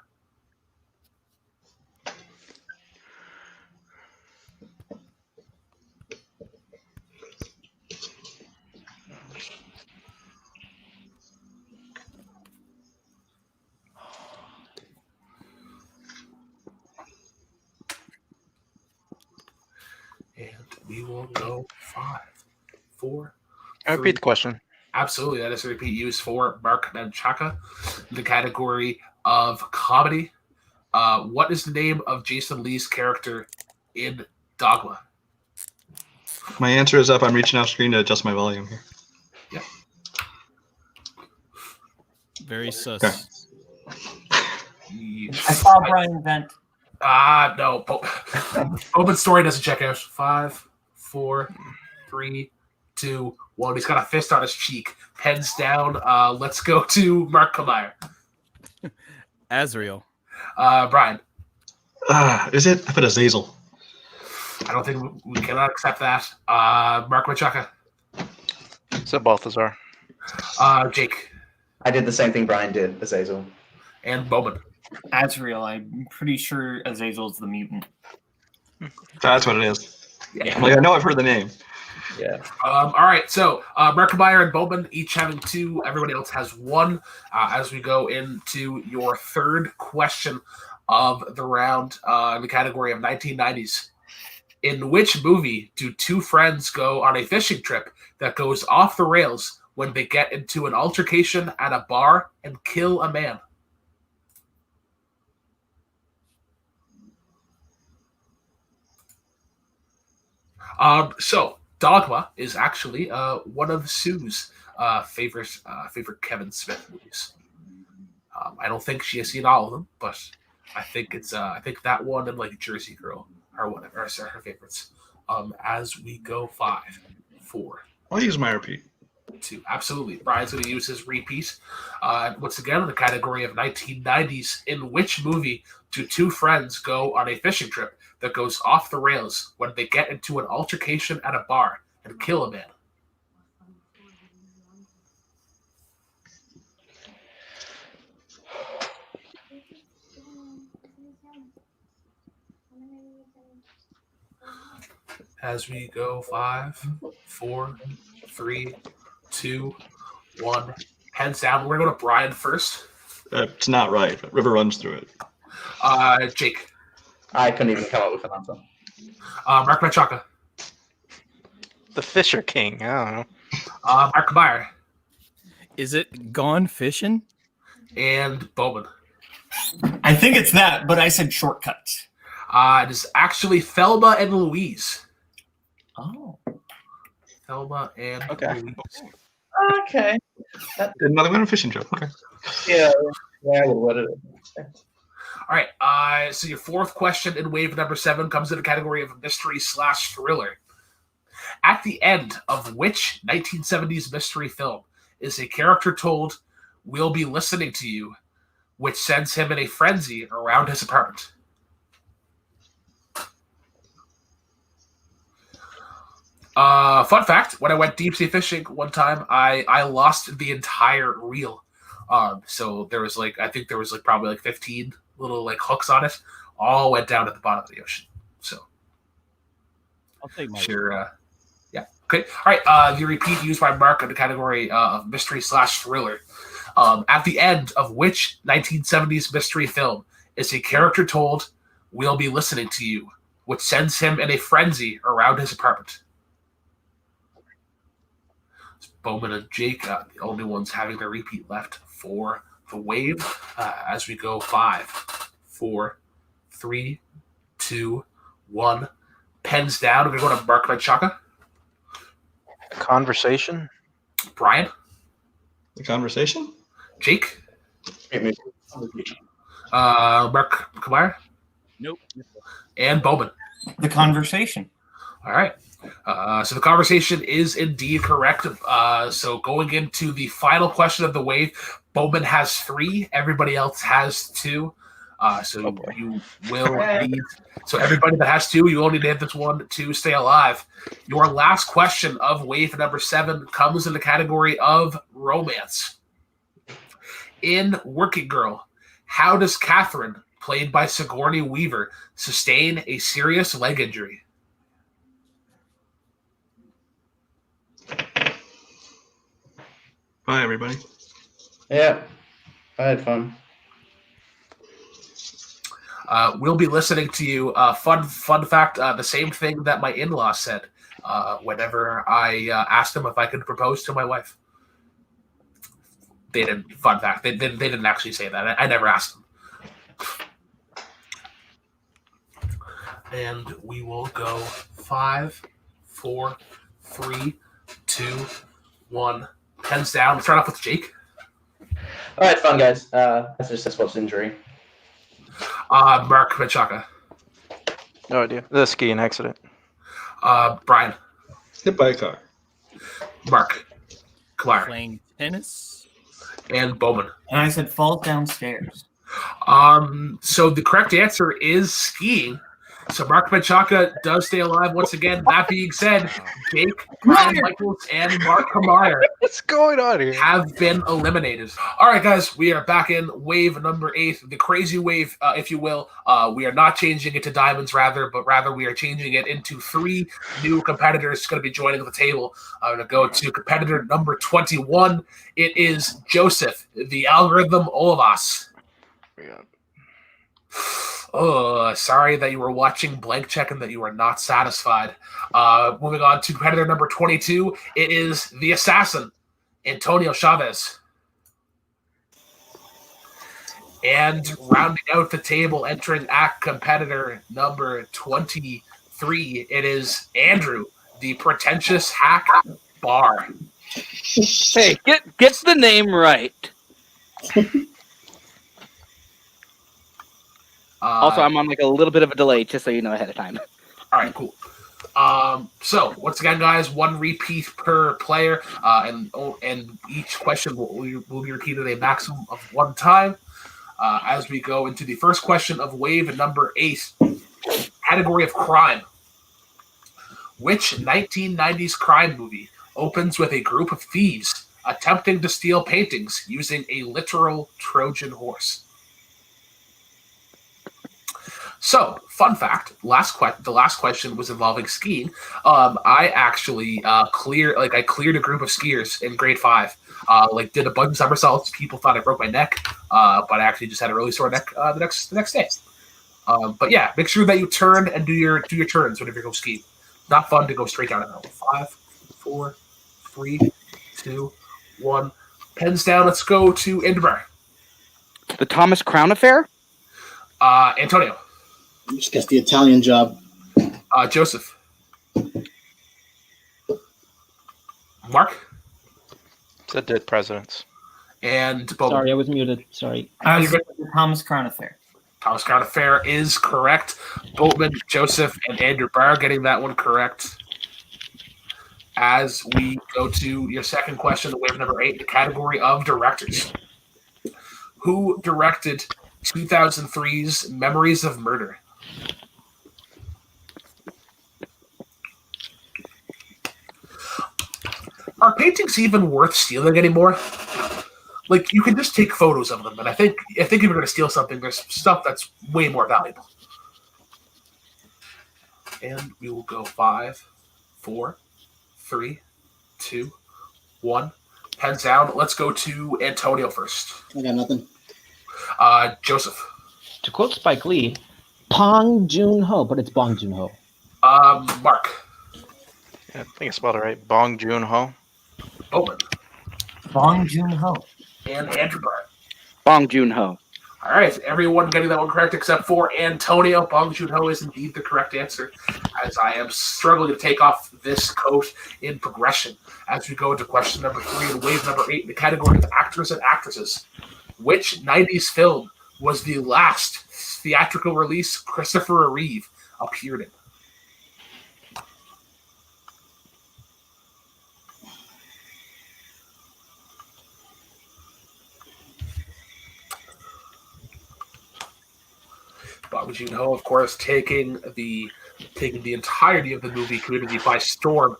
And we will go 5, 4. Can I repeat the question? Absolutely. That is a repeat use for Mark Brzakala in the category of comedy. What is the name of Jason Lee's character in Dogma? My answer is up. I'm reaching off screen to adjust my volume here. Yeah. Very sus. Okay. I saw Brian vent. No. Open story doesn't check out. 5, 4, 3, 2, 1. He's got a fist on his cheek. Pens down. Let's go to Mark Meyer. Azrael. Brian. Is it? I put Azazel. I don't think we cannot accept that. Mark Brzakala. So Balthazar. Jake. I did the same thing Brian did, Azazel. And Bowman. Azrael. I'm pretty sure Azazel's the mutant. That's what it is. Yeah. I'm like, I know I've heard the name. Yeah. All right. So Mark Meyer and Boatman each having 2. Everybody else has 1. As we go into your third question of the round in the category of 1990s. In which movie do 2 friends go on a fishing trip that goes off the rails when they get into an altercation at a bar and kill a man? So Dogma is actually one of Sue's favorite Kevin Smith movies. I don't think she has seen all of them, but I think it's I think that one and like Jersey Girl or whatever are her favorites. As we go 5, 4. I'll use my repeat. 2. Absolutely. Brian's going to use his repeat. Once again, in the category of 1990s, in which movie do 2 friends go on a fishing trip that goes off the rails when they get into an altercation at a bar and kill a man? As we go 5, 4, 3, 2, 1. Hands down. We're going to go to Brian first. It's not right, but River runs through it. Jake. I couldn't even come up with an answer. Mark Brzakala. The Fisher King. I don't know. Mark Meyer. Is it Gone Fishing? And Bowman. I think it's that, but I said Shortcut. It is actually Thelma and Louise. Oh. Thelma and Louise. Okay. Another one, a fishing trip. Okay. Yeah. What it is. All right. So your fourth question in wave number 7 comes in the category of mystery/thriller. At the end of which 1970s mystery film is a character told, "We'll be listening to you," which sends him in a frenzy around his apartment? Fun fact, when I went deep sea fishing one time, I lost the entire reel. So there was I think there was probably 15 little hooks on it. All went down at the bottom of the ocean. So I'll take my yeah. Okay. All right. The repeat used by Mark in the category of mystery/thriller. At the end of which 1970s mystery film is a character told, "We'll be listening to you," which sends him in a frenzy around his apartment? Bowman and Jake, the only ones having their repeat left for the wave. As we go 5, 4, 3, 2, 1. Pens down. We're going to go to Mark Brzakala. Conversation. Brian. The Conversation. Jake. Mark Kamara. Nope. And Boatman. The Conversation. All right. So the Conversation is indeed correct. So going into the final question of the wave, Boatman has 3. Everybody else has 2. So you will need. So everybody that has 2, you only need this one to stay alive. Your last question of wave number 7 comes in the category of romance. In Working Girl, how does Catherine, played by Sigourney Weaver, sustain a serious leg injury? Bye, everybody. Yeah, I had fun. We'll be listening to you. Fun fact, the same thing that my in-laws said whenever I asked them if I could propose to my wife. They didn't. Fun fact, they didn't actually say that. I never asked them. And we will go 5, 4, 3, 2, 1. Pens down. Let's start off with Jake. All right, fun guys. That's just a sports injury. Mark Brzakala. No idea. The skiing accident. Brian. Hit by a car. Mark. Kamara. Playing tennis. And Bowman. And I said fall downstairs. So the correct answer is skiing. So Mark Brzakala does stay alive once again. That being said, Jake, Brian Michaels, and Mark Kamara What's going on here? have been eliminated. All right, guys, we are back in wave number 8, the crazy wave, if you will. We are not changing it to diamonds, but rather we are changing it into 3 new competitors going to be joining the table. I'm going to go to competitor number 21. It is Joseph, the algorithm Olivas. Oh, sorry that you were watching Blank Check and that you are not satisfied. Moving on to competitor number 22, it is the assassin, Antonio Chavez. And rounding out the table, entering at competitor number 23, it is Andrew, the pretentious hack bar. Hey, get the name right. Also, I'm on like a little bit of a delay, just so you know ahead of time. All right, cool. So once again, guys, 1 repeat per player, and each question will be repeated a maximum of 1 time. As we go into the first question of wave number 8, category of crime. Which 1990s crime movie opens with a group of thieves attempting to steal paintings using a literal Trojan horse? So, fun fact: the last question was involving skiing. I actually cleared a group of skiers in grade 5. Did a bunch of somersaults. People thought I broke my neck, but I actually just had a really sore neck the next day. But yeah, make sure that you turn and do your turns whenever you go skiing. Not fun to go straight down a hill. 5, 4, 3, 2, 1. Pens down. Let's go to Indbar. The Thomas Crown Affair? Antonio. Just guess the Italian Job. Joseph. Mark. The Dead Presidents. And Bob. Sorry, I was muted. Sorry. The Thomas Crown Affair. Thomas Crown Affair is correct. Boatman, Joseph, and Andrew Barr getting that one correct. As we go to your second question, wave number 8, the category of directors. Who directed 2003's Memories of Murder? Are paintings even worth stealing anymore? Like, you can just take photos of them, and I think if you're going to steal something, there's stuff that's way more valuable. And we will go 5, 4, 3, 2, 1. Pens down. Let's go to Antonio first. I got nothing. Joseph. To quote Spike Lee, Bong Joon-ho, but it's Bong Joon-ho. Mark. Yeah, I think I spelled it right. Bong Joon-ho. Boatman. Bong Joon-ho. And Andrew Barr. Bong Joon-ho. All right, everyone getting that one correct except for Antonio. Bong Joon-ho is indeed the correct answer. as I am struggling to take off this coat in progression as we go into question number 3 and wave number 8 in the category of actors and actresses. Which 90s film was the last theatrical release Christopher Reeve appeared in? Pacino, of course, taking the entirety of the movie community by storm,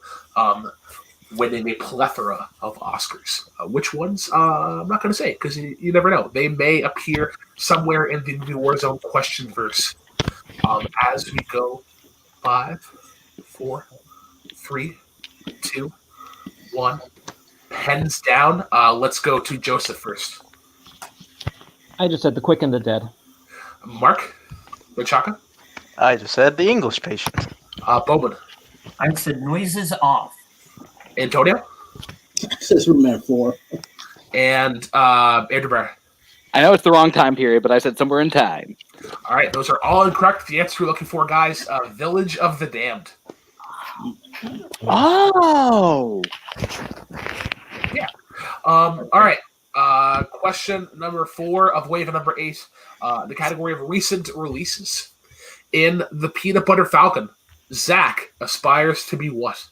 winning a plethora of Oscars. Which ones? I'm not going to say because you never know. They may appear somewhere in the new Warzone question verse. As we go, 5, 4, 3, 2, 1. Pens down. Let's go to Joseph first. I just said The Quick and the Dead. Mark? Brzakala? I just said The English Patient. Boatman? I said Noises Off. Antonio? It says Superman 4. And Andrew Barr. I know it's the wrong time period, but I said somewhere in time. All right, those are all incorrect. The answer we're looking for, guys, Village of the Damned. Oh! Yeah. All right. Question number 4 of wave number 8, the category of recent releases. In The Peanut Butter Falcon, Zach aspires to be what?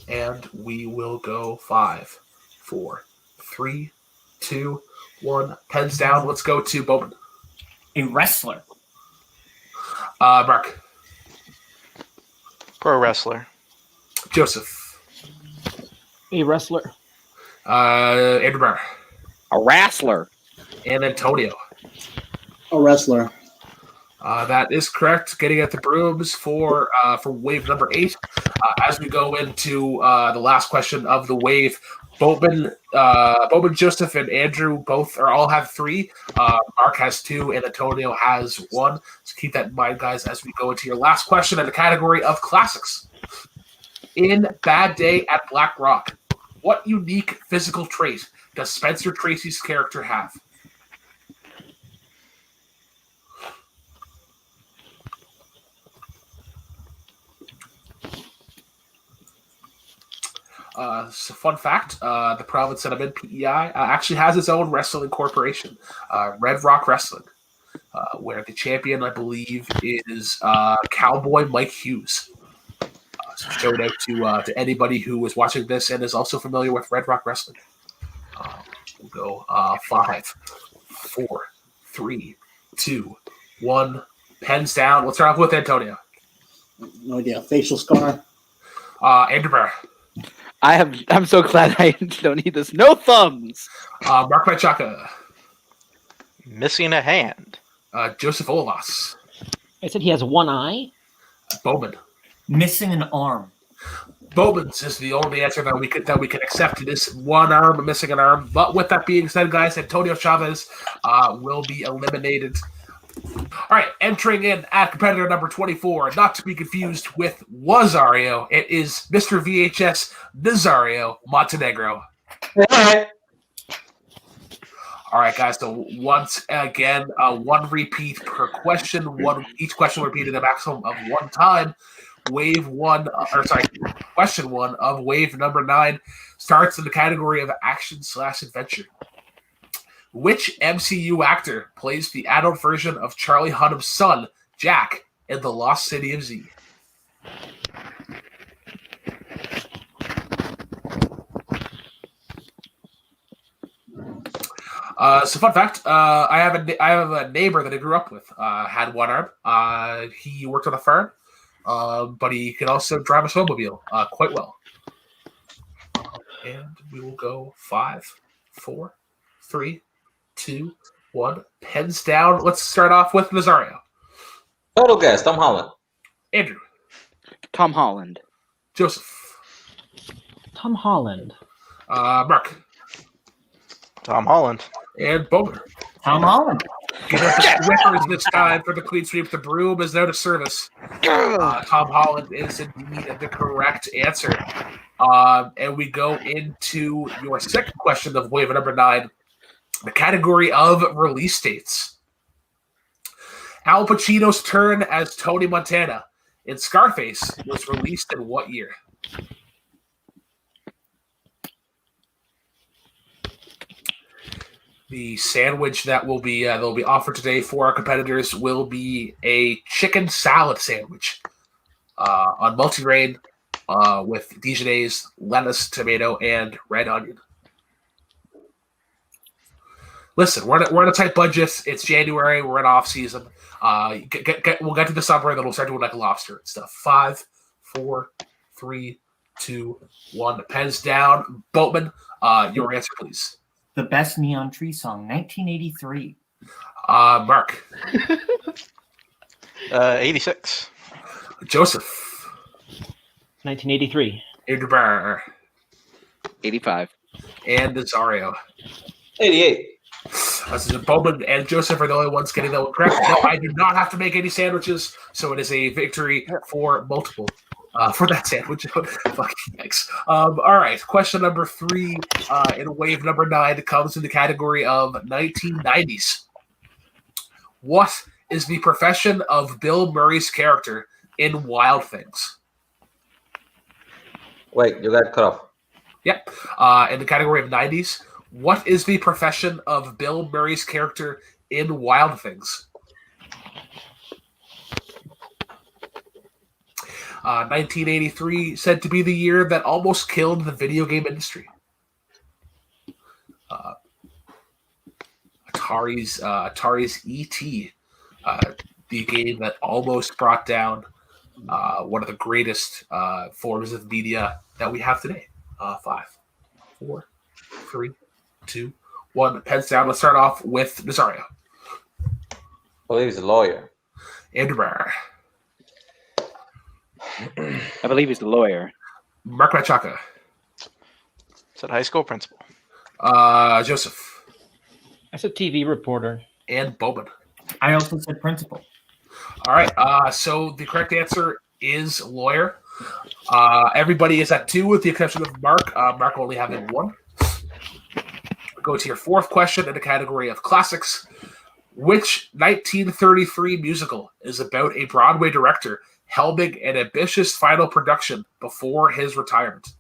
And we will go 5, 4, 3, 2, 1. Pens down. Let's go to Boatman. A wrestler. Mark. Pro wrestler. Joseph. A wrestler. Andrew Barr. A wrestler. And Antonio. A wrestler. That is correct. Getting at the brooms for wave number 8. As we go into the last question of the wave, Boatman, Joseph, and Andrew all have 3. Mark has 2, and Antonio has 1. So keep that in mind, guys, as we go into your last question in the category of classics. In Bad Day at Black Rock, what unique physical trait does Spencer Tracy's character have? So fun fact, the province that I'm in, PEI, actually has its own wrestling corporation, Red Rock Wrestling, where the champion, I believe, is Cowboy Mike Hughes. So shout out to anybody who was watching this and is also familiar with Red Rock Wrestling. We'll go 5, 4, 3, 2, 1. Pens down. Let's start off with Antonio. No idea. Facial scar. Andrew Barr. I'm so glad I don't need this. No thumbs. Mark Brzakala. Missing a hand. Joseph Olivas. I said he has one eye. Bowman. Missing an arm. Bowman's is the only answer that we can accept. It is one arm, missing an arm. But with that being said, guys, Antonio Chavez will be eliminated. All right, entering in at competitor number 24, not to be confused with Wazario. It is Mr. VHS Nazario Montenegro. All right, guys. So once again, 1 repeat per question. Each question repeated a maximum of 1 time. Question 1 of wave number 9 starts in the category of action/adventure. Which MCU actor plays the adult version of Charlie Hunnam's son, Jack, in The Lost City of Z? So fun fact, I have a neighbor that I grew up with, had one arm. He worked on a farm, but he could also drive a snowmobile quite well. And we will go 5, 4, 3, 2, 1. Pens down. Let's start off with Nazario. Total guess, Tom Holland. Andrew. Tom Holland. Joseph. Tom Holland. Mark. Tom Holland. And Bowman. Tom Holland. Whippers this time for the clean sweep. The broom is now to service. Tom Holland is indeed the correct answer. And we go into your second question of wave number 9, the category of release dates. Al Pacino's turn as Tony Montana in Scarface was released in what year? The sandwich that will be offered today for our competitors will be a chicken salad sandwich on multigrain with Dijonnaise, lettuce, tomato, and red onion. Listen, we're on a tight budget. It's January. We're in off season. We'll get to the summer, and then we'll start doing like lobster and stuff. 5, 4, 3, 2, 1. Pens down. Boatman, your answer, please. The Best Neon Tree Song, 1983. Mark. 86. Joseph. 1983. Idbar. 85. And Nazario. 88. Bowman and Joseph are the only ones getting that one correct. No, I do not have to make any sandwiches, so it is a victory for multiple. For that sandwich. Thanks. All right. Question number 3 in wave number 9 comes in the category of 1990s. What is the profession of Bill Murray's character in Wild Things? Wait, you got cut off. Yep. In the category of 90s, what is the profession of Bill Murray's character in Wild Things? 1983 said to be the year that almost killed the video game industry. Atari's E.T., the game that almost brought down one of the greatest forms of media that we have today. 5, 4, 3, 2, 1. Pens down. Let's start off with Nazario. I believe he's a lawyer. Andrew. I believe he's the lawyer. Mark Machaka. Said high school principal. Joseph. I said TV reporter. And Bowman. I also said principal. All right. So the correct answer is lawyer. Everybody is at 2 with the exception of Mark. Mark only having 1. Go to your fourth question in the category of classics. Which 1933 musical is about a Broadway director helming an ambitious final production before his retirement?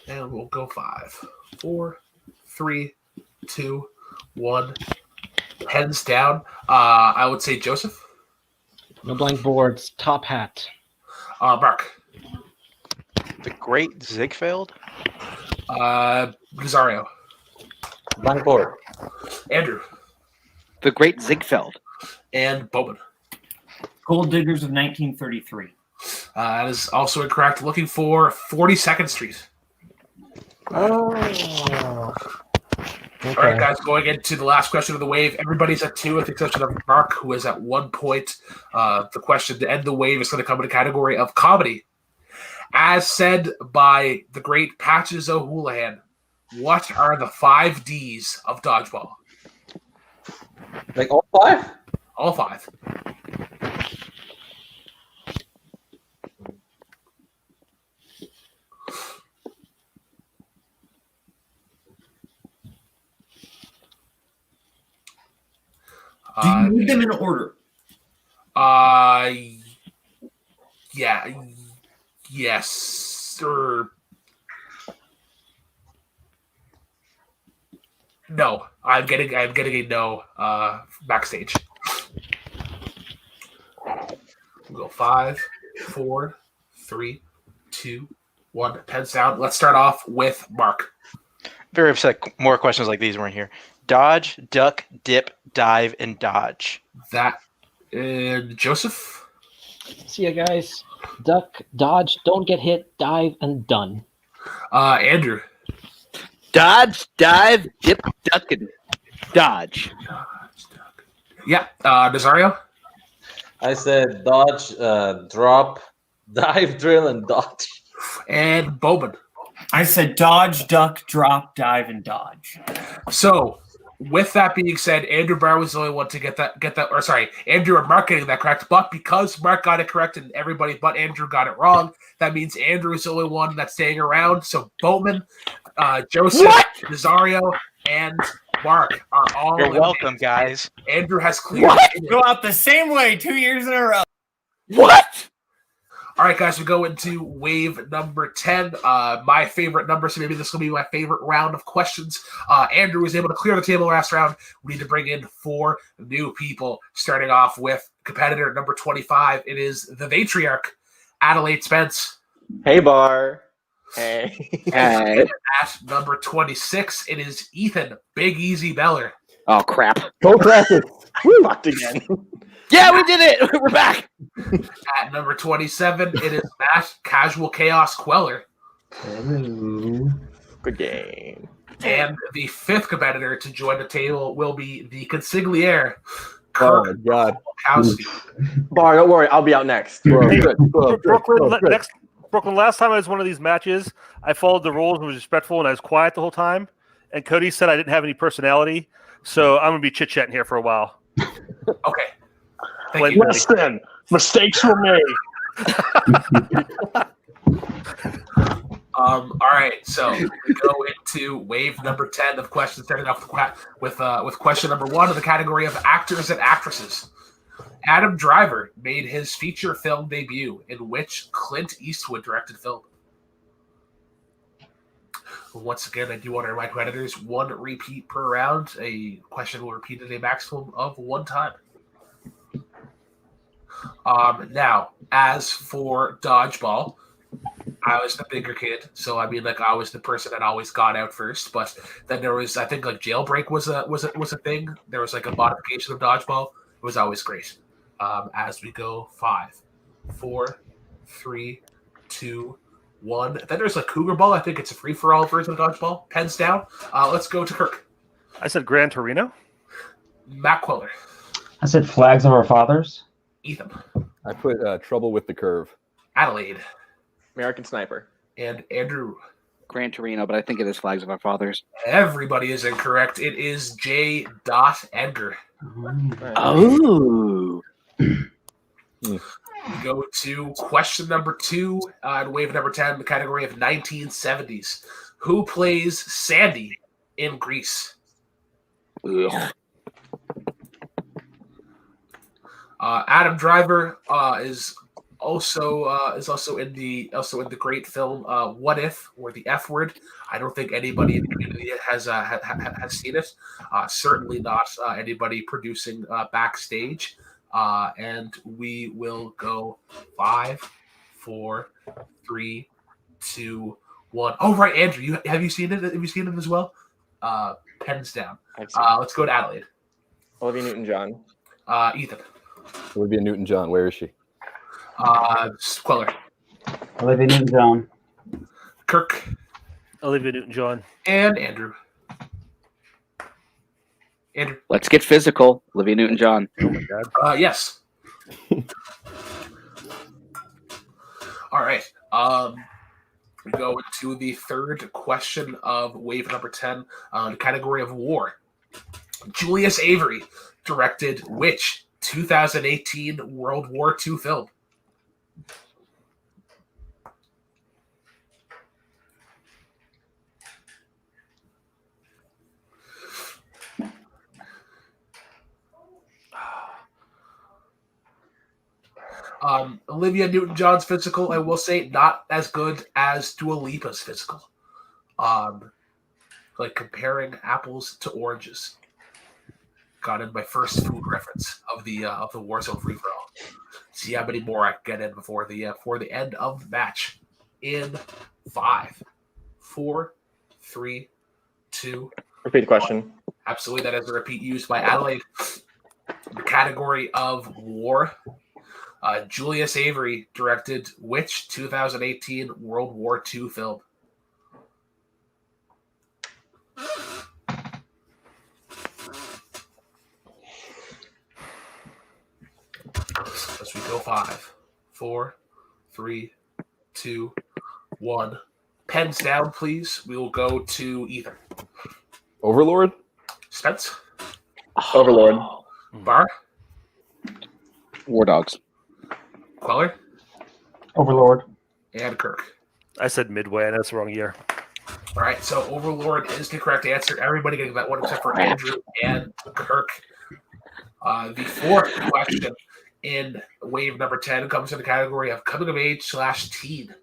And we'll go 5, 4, 3, 2, 1. Pens down. I would say Joseph. No blank boards. Top Hat. Mark. The Great Ziegfeld. Nazario. Blank board. Andrew. The Great Ziegfeld. And Bowman. Gold Diggers of 1933. That is also incorrect. Looking for 42nd Street. Oh. Okay. All right, guys, going into the last question of the wave. Everybody's at 2 with the exception of Mark, who is at 1 point. The question to end the wave is going to come in the category of comedy. As said by the great Patches O'Houlihan, what are the 5 Ds of dodgeball? Like all 5? All 5. Do you need them in order? Yeah. Yes, sir. No, I'm getting a no backstage. We'll go 5, 4, 3, 2, 1. Pens down. Let's start off with Mark. Very upset. More questions like these weren't here. Dodge, duck, dip, dive, and dodge. That Joseph. See ya, guys. Duck, dodge, don't get hit, dive, and done. Andrew. Dodge, dive, dip, duck, and dodge. Yeah, Nazario? I said dodge, drop, dive, drill, and dodge. And Boatman. I said dodge, duck, drop, dive, and dodge. So, with that being said, Andrew Brown was the only one to get that, or sorry, Andrew and Mark getting that correct. But because Mark got it correct and everybody but Andrew got it wrong, that means Andrew is the only one that's staying around. So Boatman, Joseph, Nazario, and Mark are all. You're welcome, guys. Andrew has cleared. Go out the same way 2 years in a row. What? All right, guys, we go into wave number 10. My favorite number, so maybe this will be my favorite round of questions. Andrew was able to clear the table last round. We need to bring in 4 new people, starting off with competitor number 25. It is the Vatriarch, Adelaide Spence. Hey, Bar. Hey. Hey. At number 26, it is Ethan, Big Easy Beller. Oh, crap. Go Crackers. Fucked again. Yeah, we did it. We're back. At number 27, it is Matt, Casual Chaos Queller. Hello. Good game. And the 5th competitor to join the table will be the consigliere, Oh, Kirk my God. Bukowski. Bar, don't worry. I'll be out next. Brooklyn, last time I was one of these matches, I followed the rules and was respectful, and I was quiet the whole time. And Cody said I didn't have any personality, so I'm going to be chit-chatting here for a while. Okay. Thank you. Listen, mistakes were made. All right, so we go into wave number 10 of questions, starting off with question number 1 in the category of actors and actresses. Adam Driver made his feature film debut in which Clint Eastwood directed film? Once again, I do want to remind competitors 1 repeat per round. A question will repeat at a maximum of 1 time. Now, as for dodgeball, I was the bigger kid, so I mean, like, I was the person that always got out first. But then there was, I think, like, jailbreak was a thing. There was like a modification of dodgeball. It was always great. As we go, 5, 4, 3, 2, 1. Then there's like Cougar Ball. I think it's a free for all version of dodgeball. Pens down. Let's go to Kirk. I said Gran Torino. Matt Queller. I said Flags of Our Fathers. Ethan. I put Trouble with the Curve. Adelaide. American Sniper. And Andrew. Gran Torino, but I think it is Flags of Our Fathers. Everybody is incorrect. It is J. Edgar. Oh. We go to question number 2 and wave number 10, the category of 1970s. Who plays Sandy in Grease? Adam Driver is also in the great film What If, or The F Word. I don't think anybody in the community has seen it. Certainly not anybody producing backstage. And we will go 5, 4, 3, 2, 1. Oh, right, Andrew, have you seen it? Have you seen it as well? Pens down. Let's go to Adelaide. Olivia Newton-John. Ethan. Olivia Newton-John. Where is she? Queller. Olivia Newton-John. Kirk. Olivia Newton-John. And Andrew. Andrew. Let's get physical. Olivia Newton-John. Oh my God. Yes. All right. We go into the 3rd question of wave number 10, the category of war. Julius Avery directed which 2018 World War II film? Olivia Newton-John's physical, I will say, not as good as Dua Lipa's physical. Like comparing apples to oranges. Got in my first food reference of the Warzone free for all. See how many more I can get in before the end of the match. In 5, 4, 3, 2. Repeat the question. Absolutely, that is a repeat used by Adelaide. The category of war. Julius Avery directed which 2018 World War II film? As we go 5, 4, 3, 2, 1. Pens down, please. We will go to Ethan. Overlord? Spence? Overlord. Bar? War Dogs. Queller? Overlord. And Kirk. I said Midway, and that's the wrong year. All right, so Overlord is the correct answer. Everybody getting that one except for Andrew and Kirk. The fourth question in wave number 10 comes in the category of coming of age / teen.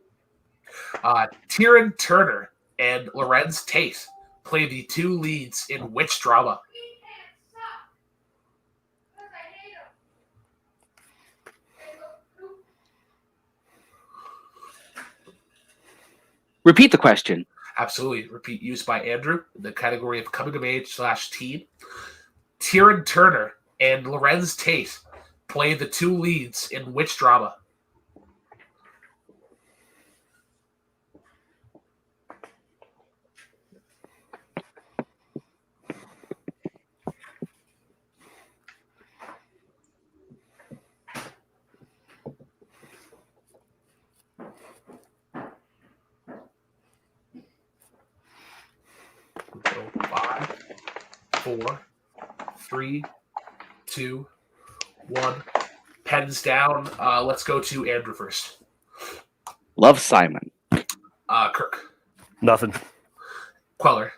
Tyrion Turner and Lorenz Tate play the two leads in which drama? Repeat the question. Absolutely. Repeat used by Andrew in the category of coming of age / teen. Tyrion Turner and Lorenz Tate play the two leads in which drama? So 5, 4, 3, 2, 1. Pens down. Let's go to Andrew first. Love Simon. Kirk. Nothing. Queller.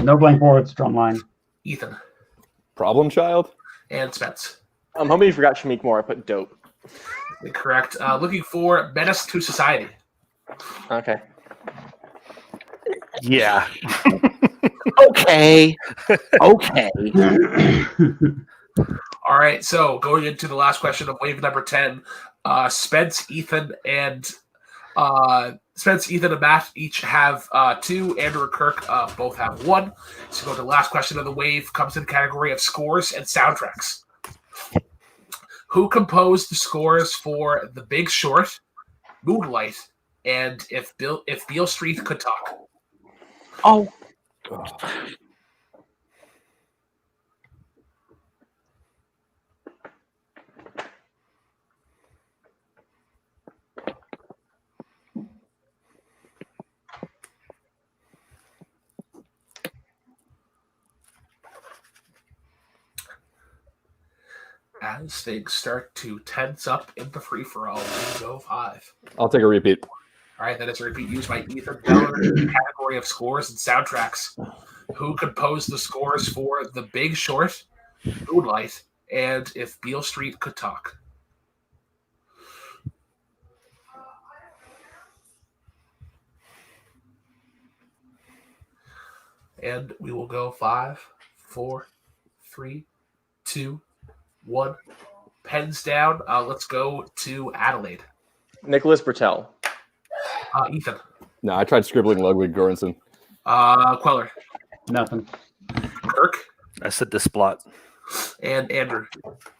No blank boards, drumline. Ethan. Problem Child? And Spence. I'm hoping you forgot Shamik Moore. I put Dope. Correct. Looking for Menace to Society. Okay. Yeah. Okay. Okay. All right, so going into the last question of wave number 10, Spence, Ethan, and Matt each have 2. Andrew and Kirk both have 1. So go to the last question of the wave, comes in the category of scores and soundtracks. Who composed the scores for The Big Short, Moonlight, and If Beale Street Could Talk? Oh. As things start to tense up in the free-for-all, we go 5. I'll take a repeat. All right, that is a repeat used by Ethan Beller in the category of scores and soundtracks. Who composed the scores for The Big Short, Moonlight, and If Beale Street Could Talk? And we will go 5, 4, 3, 2, 1. Pens down. Let's go to Adelaide. Nicholas Bertel. Ethan. No, I tried scribbling Ludwig Göransson. Queller. Nothing. Kirk. I said Desplot. And Andrew.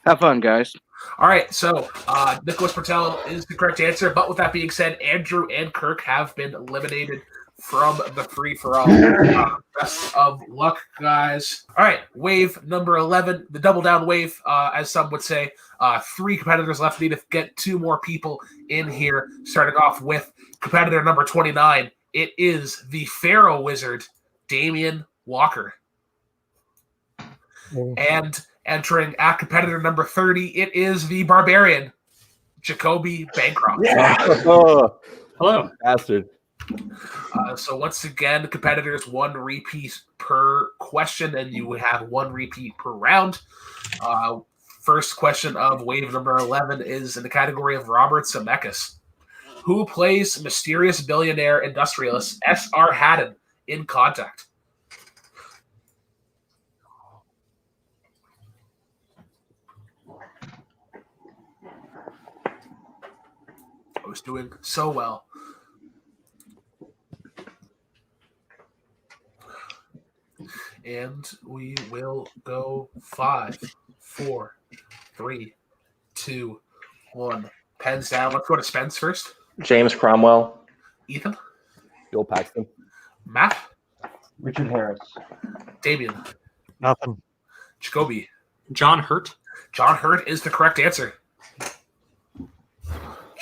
Have fun, guys. All right, so Nicholas Bertel is the correct answer. But with that being said, Andrew and Kirk have been eliminated from the free-for-all. Best of luck, guys. All right, wave number 11, the double down wave, as some would say. 3 competitors left. Need to get 2 more people in here. Starting off with competitor number 29. It is the Pharaoh Wizard, Damian Walker. And entering at competitor number 30, it is the Barbarian, Jacoby Bancroft. Yeah. Hello. Bastard. So once again, competitors 1 repeat per question, and you would have 1 repeat per round. First question of wave number 11 is in the category of Robert Zemeckis. Who plays mysterious billionaire industrialist S.R. Haddon in Contact? I was doing so well. And we will go 5, 4, 3, 2, 1. Pens down. Let's go to Spence first. James Cromwell. Ethan. Bill Paxton. Matt. Richard Harris. Damien. Nothing. Jacoby. John Hurt. John Hurt is the correct answer.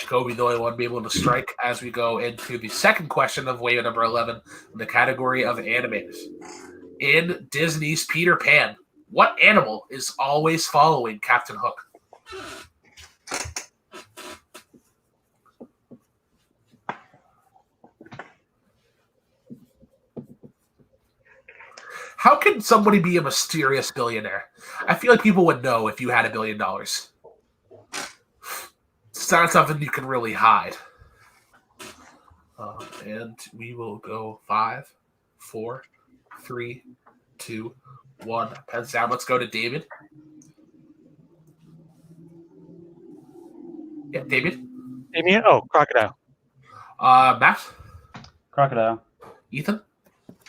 Jacoby, the only one, be able to strike as we go into the second question of wave number 11 in the category of animators. In Disney's Peter Pan, what animal is always following Captain Hook? How can somebody be a mysterious billionaire? I feel like people would know if you had $1 billion. It's not something you can really hide. And we will go 5, 4, 3, 2, 1. Pens down. Let's go to David. Yeah, David. Damien? Oh, crocodile. Matt. Crocodile. Ethan.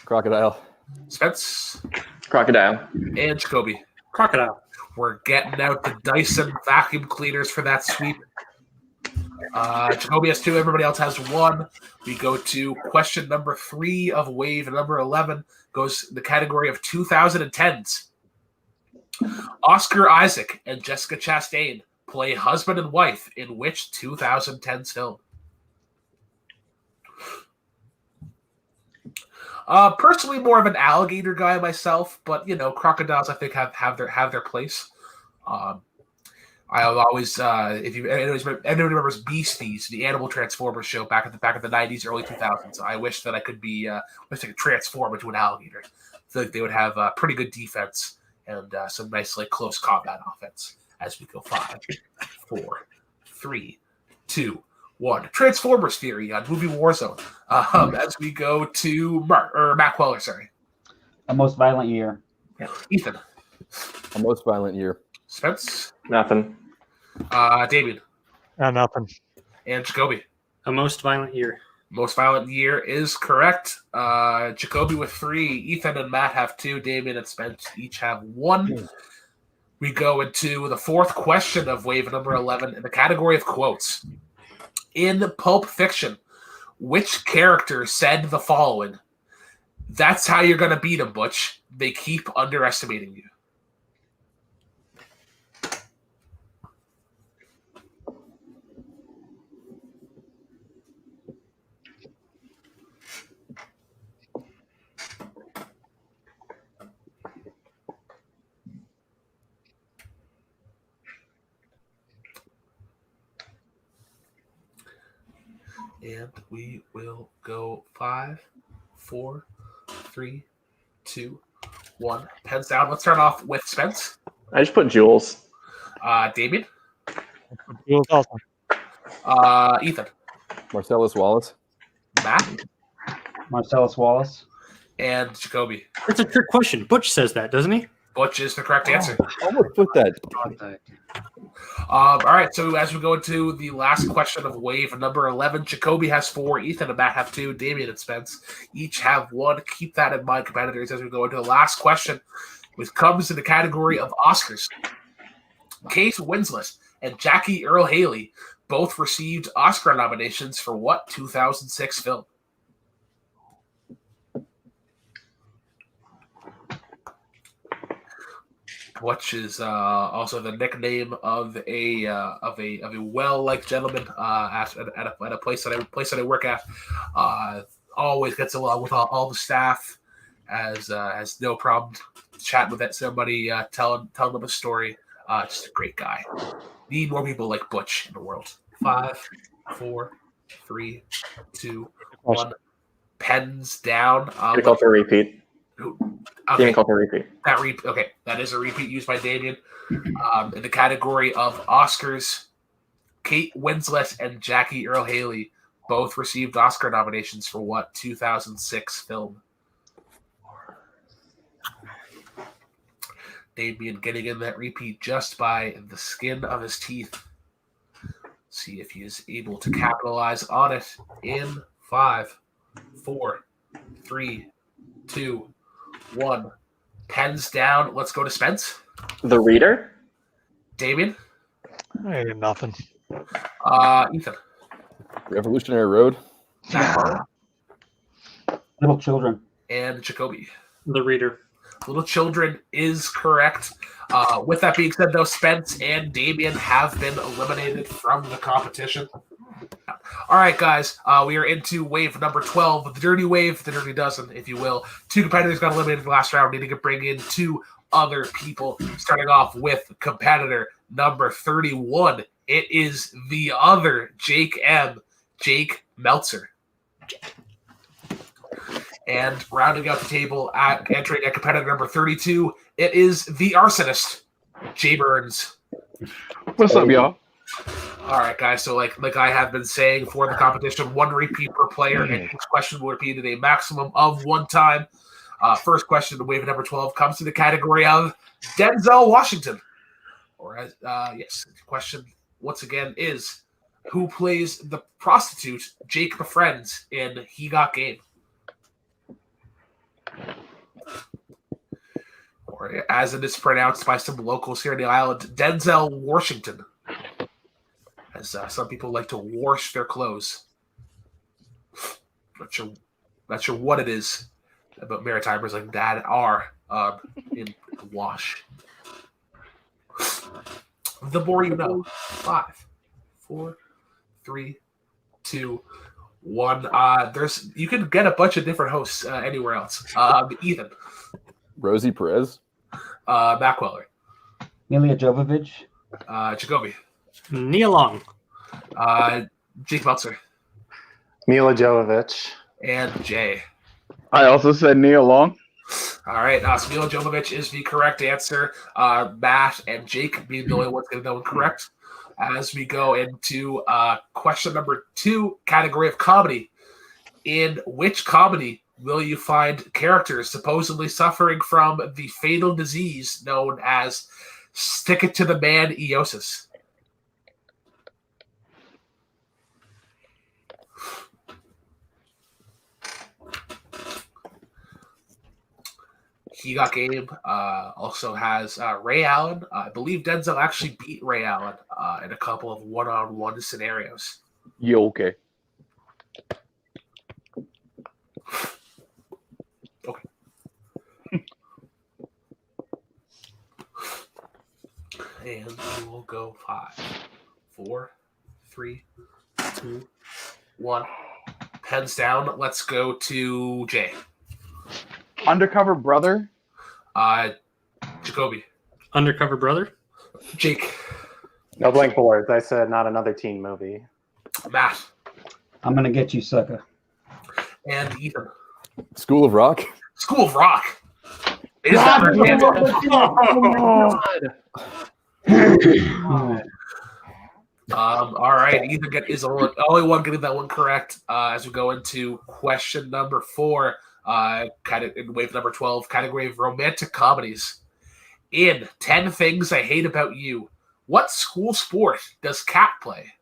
Crocodile. Spence. Crocodile. And Jacoby. Crocodile. We're getting out the Dyson vacuum cleaners for that sweep. Jacoby has 2. Everybody else has 1. We go to question number 3 of wave number 11. Goes in the category of 2010s. Oscar Isaac and Jessica Chastain play husband and wife in which 2010s film? Personally, more of an alligator guy myself, but crocodiles I think have their place. I always, if anyone remembers Beasties, the Animal Transformers show back in the 90s, early 2000s. I wish that I could transform into an alligator. I feel like they would have pretty good defense and some nice close combat offense. As we go 5, 4, 3, 2, 1. Transformers theory on movie Warzone. As we go to Matt Queller, sorry. A most violent year. Yeah. Ethan. A most violent year. Spence. Nothing. David. Nothing. And Jacoby. A most violent year. Most violent year is correct. Jacoby with 3. Ethan and Matt have 2. Damien and Spence each have 1. We go into the fourth question of wave number 11 in the category of quotes. In Pulp Fiction, which character said the following? "That's how you're going to beat them, Butch. They keep underestimating you." And we will go 5, 4, 3, 2, 1. Pens down. Let's start off with Spence. I just put Jules. Damien. Jules also. Ethan. Marcellus Wallace. Matt. Marcellus Wallace. And Jacoby. That's a trick question. Butch says that, doesn't he? Butch is the correct answer. I almost put that. All right, so as we go into the last question of wave number 11, Jacoby has 4, Ethan and Matt have 2, Damien and Spence each have 1. Keep that in mind, competitors, as we go into the last question, which comes in the category of Oscars. Kate Winslet and Jackie Earle Haley both received Oscar nominations for what 2006 film? Which is also the nickname of a well-liked gentleman at a place that I work at. Always gets along with all the staff. Has no problem chatting with somebody, telling them a story. Just a great guy. Need more people like Butch in the world. 5, 4, 3, 2, 1. Pens down. Gonna call for a repeat. Okay. Call for a repeat. Okay, that is a repeat used by Damien. In the category of Oscars, Kate Winslet and Jackie Earle Haley both received Oscar nominations for what 2006 film? Damien getting in that repeat just by the skin of his teeth. See if he is able to capitalize on it in 5, 4, 3, 2, 1. Pens down. Let's go to Spence. The Reader. Damien. Hey, nothing. Ethan. Revolutionary Road. Little Children. And Jacoby. The Reader. Little Children is correct. With that being said, though, Spence and Damien have been eliminated from the competition. All right, guys. We are into wave number 12, the dirty wave, the dirty dozen, if you will. 2 competitors got eliminated in the last round. Needing to bring in 2 other people. Starting off with competitor number 31. It is the other Jake Meltzer. And rounding out the table, entering at competitor number 32, it is the arsonist, Jay Burns. What's up, y'all? All right, guys. So, like I have been saying for the competition, 1 repeat per player, and each question will be repeated a maximum of 1 time. First question, the wave number 12, comes to the category of Denzel Washington. Or yes, the question once again is, who plays the prostitute Jake befriends in He Got Game? Or as it is pronounced by some locals here in the island, Denzel Washington. As some people like to wash their clothes. Not sure what it is about Maritimers like that are in wash. The more you know. 5, 4, 3, 2, 1. You can get a bunch of different hosts anywhere else. Ethan. Rosie Perez. Matt Queller. Ilya Jovovich. Jacoby. Neil Long. Jake Meltzer. Mila Jovovich. And Jay. I also said Neil Long. All right, so Mila Jovovich is the correct answer. Matt and Jake being the only ones getting that one correct. As we go into question number 2, category of comedy. In which comedy will you find characters supposedly suffering from the fatal disease known as stick it to the man eosis? He Got Game also has Ray Allen. I believe Denzel actually beat Ray Allen in a couple of one-on-one scenarios. Yeah, okay. And we will go 5, 4, 3, 2, 1. Pens down. Let's go to Jay. Undercover Brother. Jacoby. Undercover Brother. Jake. No blank boards. I said not another teen movie. Matt. I'm gonna get you, sucker. And Ethan. School of Rock. School of Rock. Is that right answer? All right. Ethan is the only one getting that one correct. As we go into question number 4. Kind of in wave number 12, category of romantic comedies. In 10 Things I Hate About You, what school sport does Kat play?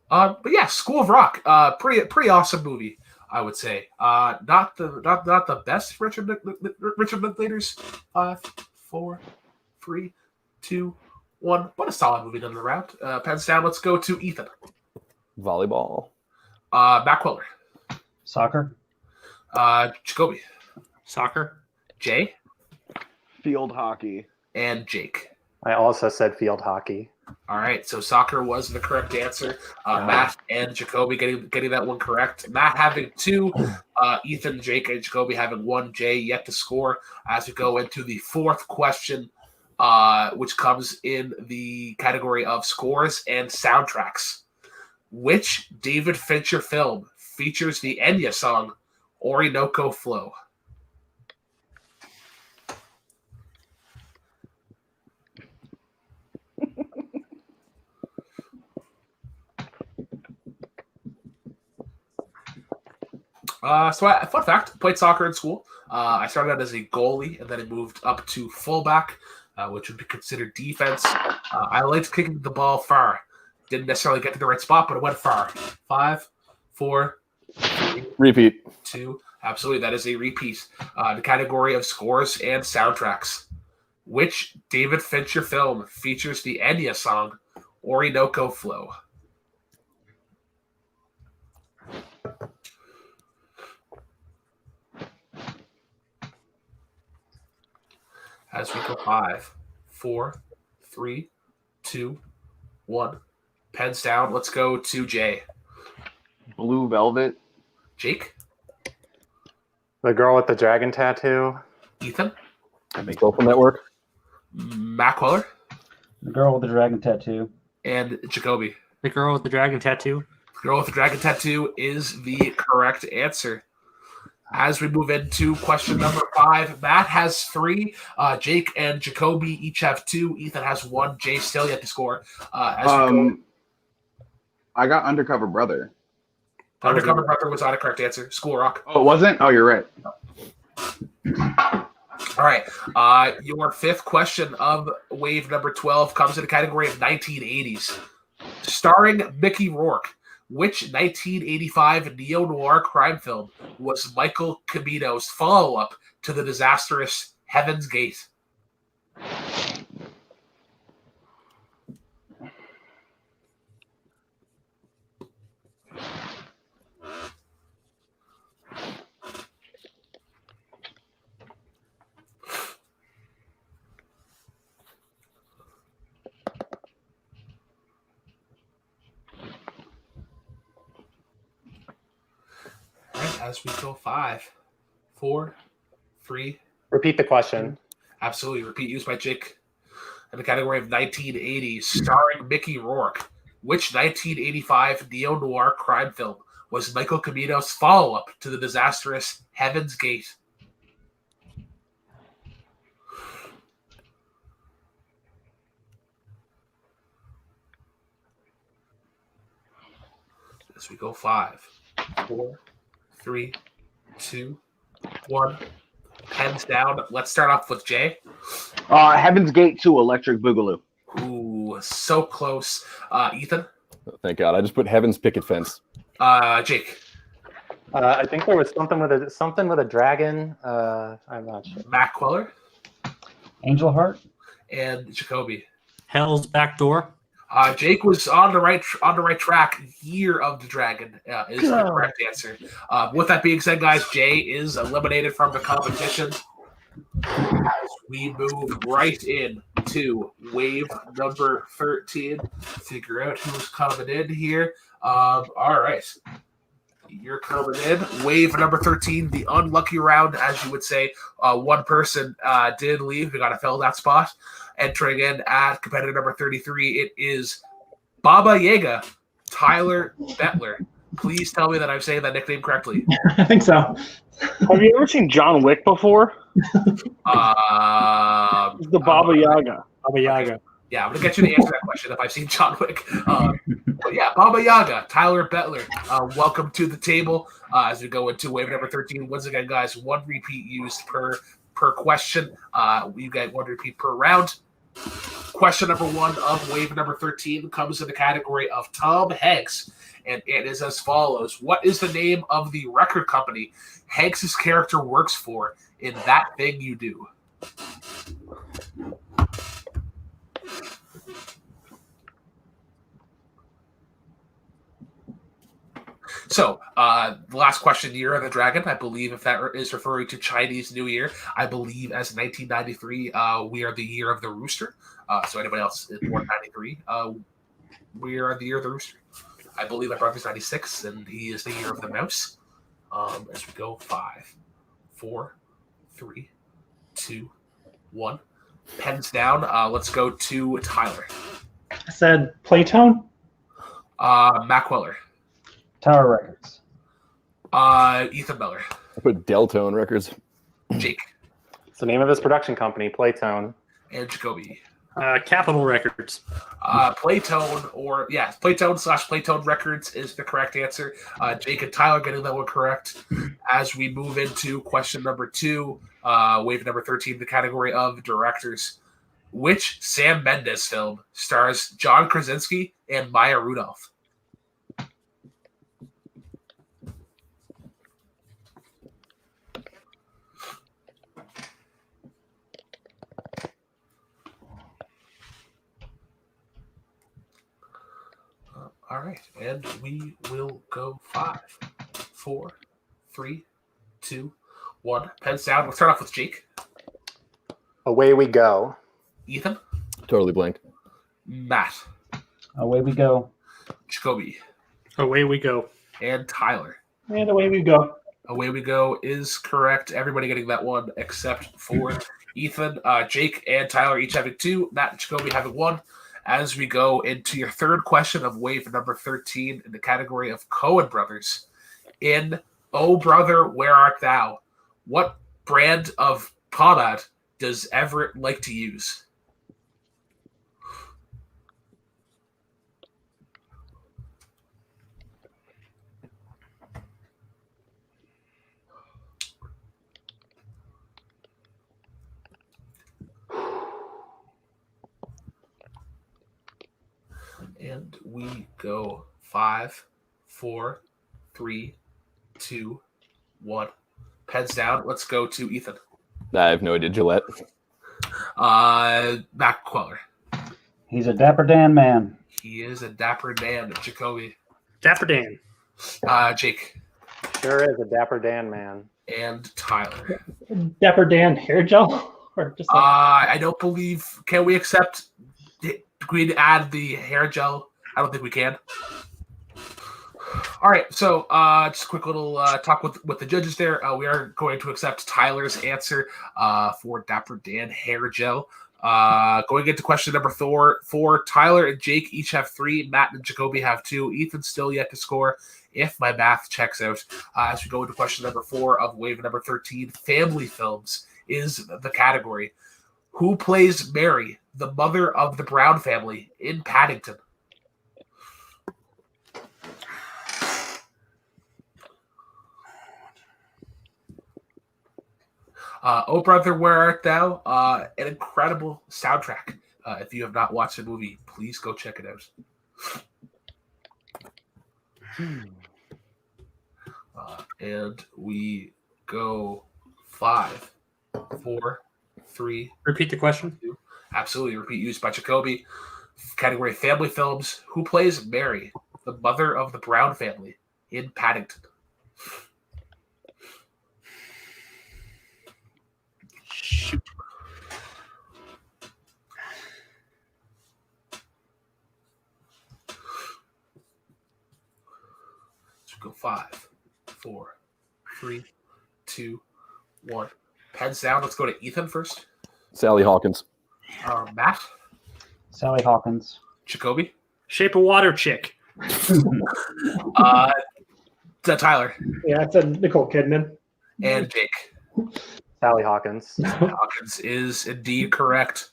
But yeah, School of Rock, pretty awesome movie, I would say. Not the best Richard Linklater's. 5, 4, 3, 2, 1. What a solid movie done in the round. Pens down. Let's go to Ethan. Volleyball. Matt Queller. Soccer. Jacoby. Soccer. Jay. Field hockey. And Jake. I also said field hockey. All right, so soccer was the correct answer. Matt and Jacoby getting that one correct. Matt having 2, Ethan, Jake, and Jacoby having 1. Jay yet to score. As we go into the 4th question, which comes in the category of scores and soundtracks. Which David Fincher film features the Enya song Orinoco Flow? Fun fact, played soccer in school. I started out as a goalie, and then I moved up to fullback, which would be considered defense. I liked kicking the ball far. Didn't necessarily get to the right spot, but it went far. 5, 4, 3, Repeat. 2. Absolutely, that is a repeat. The category of scores and soundtracks. Which David Fincher film features the Enya song Orinoco Flow? As we go 5, 4, 3, 2, 1. Pens down. Let's go to Jay. Blue Velvet. Jake. The girl with the dragon tattoo. Ethan. Social Network. Matt Weller. The girl with the dragon tattoo. And Jacoby. The girl with the dragon tattoo. The girl with the dragon tattoo is the correct answer. As we move into question number 5, Matt has 3. Jake and Jacoby each have 2. Ethan has 1. Jay still yet to score. I got Undercover Brother. Undercover Brother was not a correct answer. School Rock. Oh, it wasn't? Oh, you're right. All right. Your 5th question of wave number 12 comes in the category of 1980s. Starring Mickey Rourke, which 1985 neo-noir crime film was Michael Cimino's follow-up to the disastrous Heaven's Gate? As we go 5, 4, 3. Repeat the question. Absolutely. Repeat used by Jake. In the category of 1980s, starring Mickey Rourke, which 1985 neo-noir crime film was Michael Cimino's follow-up to the disastrous Heaven's Gate? As we go 5, 4, 3, 2, 1. Pens down. Let's start off with Jay. Heaven's Gate 2, Electric Boogaloo. Ooh, so close. Ethan? Thank God. I just put Heaven's Picket Fence. Jake? I think there was something with a dragon. I'm not sure. Matt Queller? Angel Heart. And Jacoby? Hell's Back Door. Jake was on the right track. Year of the Dragon is the correct answer. With that being said, guys, Jay is eliminated from the competition. As we move right in to wave number 13, figure out who's coming in here. All right. You're coming in. Wave number 13, the unlucky round, as you would say. One person did leave. We got to fill that spot. Entering in at competitor number 33, it is Baba Yaga, Tyler Bettler. Please tell me that I'm saying that nickname correctly. I think so. Have you ever seen John Wick before? The Baba Yaga. Baba Yaga. Yeah, I'm going to get you to answer that question if I've seen John Wick. But yeah, Baba Yaga, Tyler Bettler, welcome to the table as we go into wave number 13. Once again, guys, 1 repeat used per question. You get 1 repeat per round. Question number 1 of wave number 13 comes in the category of Tom Hanks, and it is as follows. What is the name of the record company Hanks' character works for in That Thing You Do? So, the last question, Year of the Dragon, I believe if that is referring to Chinese New Year, I believe as 1993, we are the Year of the Rooster. So anybody else is born 93, we are the Year of the Rooster. I believe my brother's 96, and he is the Year of the Mouse. As we go 5, 4, 3, 2, 1. Pens down. Let's go to Tyler. I said Playtone. Matt Queller. Tower Records. Ethan Miller. I put Deltone Records. Jake. It's the name of his production company, Playtone. And Jacoby. Capitol Records. Playtone Playtone/Playtone Records is the correct answer. Jake and Tyler getting that one correct. As we move into question number 2, wave number 13, the category of directors. Which Sam Mendes film stars John Krasinski and Maya Rudolph? All right, and we will go 5, 4, 3, 2, 1. Pens down. We'll start off with Jake. Away we go. Ethan? Totally blank. Matt? Away we go. Jacoby? Away we go. And Tyler? And away we go. Away we go is correct. Everybody getting that one except for Ethan. Jake and Tyler each having 2. Matt and Jacoby having 1. As we go into your third question of wave number 13 in the category of Coen Brothers. In Oh Brother, Where Art Thou? What brand of product does Everett like to use? And we go 5, 4, 3, 2, 1. Pens down. Let's go to Ethan. I have no idea. Gillette. Matt Queller. He's a Dapper Dan man. He is a Dapper Dan. Jacoby. Dapper Dan. Jake. Sure is a Dapper Dan man. And Tyler. Dapper Dan hair gel? Or just I don't believe. Can we accept? Can we add the hair gel? I don't think we can. All right, so just a quick little talk with the judges there. We are going to accept Tyler's answer for Dapper Dan hair gel. Going into question number 4, Tyler and Jake each have 3. Matt and Jacoby have 2. Ethan's still yet to score, if my math checks out. As we go into question number 4 of wave number 13, family films is the category. Who plays Mary, the mother of the Brown family, in Paddington? Oh Brother, Where Art Thou? An incredible soundtrack. If you have not watched the movie, please go check it out. And we go 5, 4, 3. Repeat the question. 2. Absolutely. Repeat used by Jacoby. Category family films. Who plays Mary, the mother of the Brown family, in Paddington? Shoot. Let's go 5, 4, 3, 2, 1. Pens down. Let's go to Ethan first. Sally Hawkins. Matt. Sally Hawkins. Jacoby. Shape of Water chick. Tyler. Yeah, it's a Nicole Kidman. And Jake. Sally Hawkins. Hawkins is indeed correct.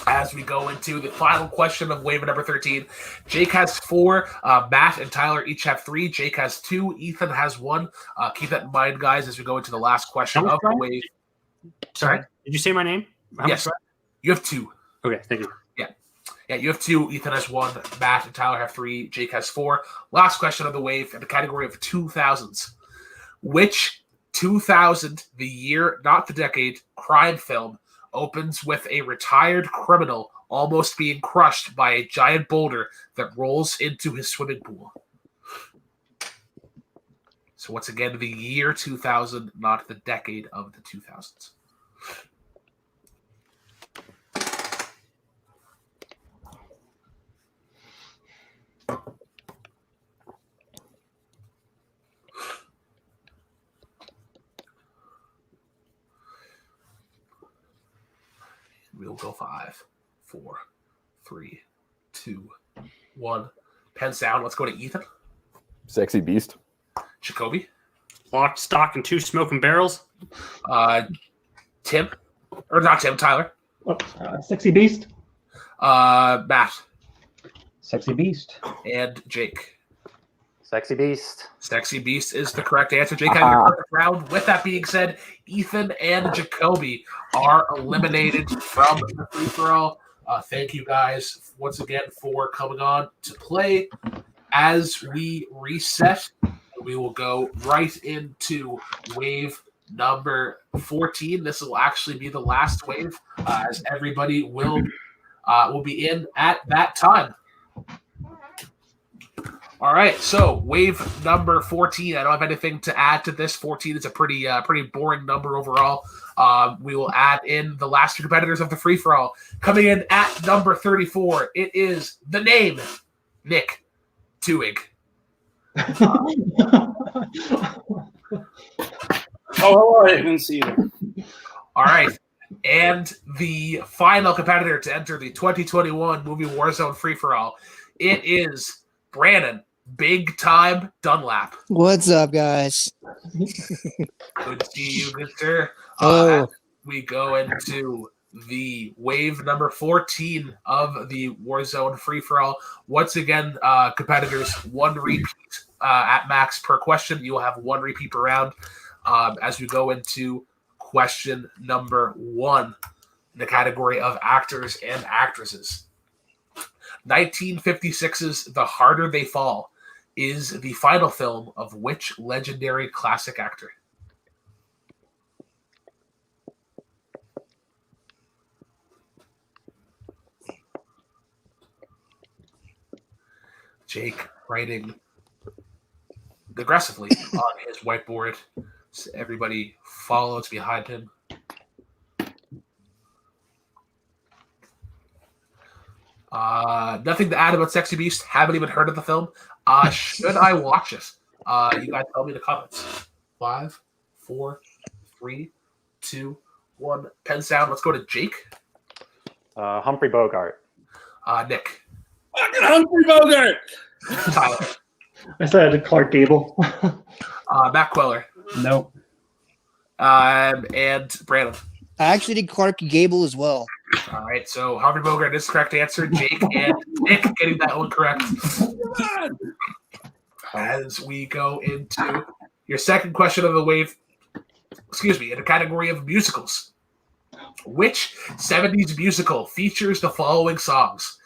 As we go into the final question of wave number 13, Jake has 4. Matt and Tyler each have 3. Jake has 2. Ethan has 1. Keep that in mind, guys, as we go into the last question of the wave. Sorry? Did you say my name? Yes. You have 2. Okay, thank you. Yeah, you have 2. Ethan has 1. Matt and Tyler have 3. Jake has 4. Last question of the wave in the category of 2000s. Which 2000, the year, not the decade, crime film opens with a retired criminal almost being crushed by a giant boulder that rolls into his swimming pool? So once again, the year 2000, not the decade of the 2000s. We'll go 5, 4, 3, 2, 1. Pens down. Let's go to Ethan. Sexy Beast. Jacoby. Lock, Stock, and 2 Smoking Barrels. Tim. Or not Tim, Tyler. Sexy Beast. Matt. Sexy Beast. And Jake. Sexy Beast. Sexy Beast is the correct answer. Jake had your perfect round. With that being said, Ethan and Jacoby are eliminated from the free-for-all. Thank you guys once again for coming on to play. As we reset, we will go right into wave number 14. This will actually be the last wave, as everybody will be in at that time. All right, so wave number 14. I don't have anything to add to this. 14 is a pretty boring number overall. We will add in the last two competitors of the free-for-all. Coming in at number 34, it is the name, Nick Twohig. Oh, I didn't see you. All right. And the final competitor to enter the 2021 movie Warzone free-for-all, it is Brandon Big Time Dunlap. What's up, guys? Good to see you, good sir. Oh. We go into the wave number 14 of the Warzone free-for-all. Once again, competitors, one repeat at max per question. You will have one repeat per round. As we go into question number 1 in the category of actors and actresses. 1956's The Harder They Fall is the final film of which legendary classic actor? Jake writing aggressively on his whiteboard. So everybody follows behind him. Nothing to add about Sexy Beast. Haven't even heard of the film. Should I watch it? You guys tell me in the comments. 5, 4, 3, 2, 1. Pens down. Let's go to Jake. Humphrey Bogart. Nick. Fucking Humphrey Bogart. Tyler. I said Clark Gable. Matt Queller. Nope. And Brandon. I actually did Clark Gable as well. All right, so Humphrey Bogart is the correct answer. Jake and Nick getting that one correct. As we go into your second question of the wave, in the category of musicals. Which 70s musical features the following songs?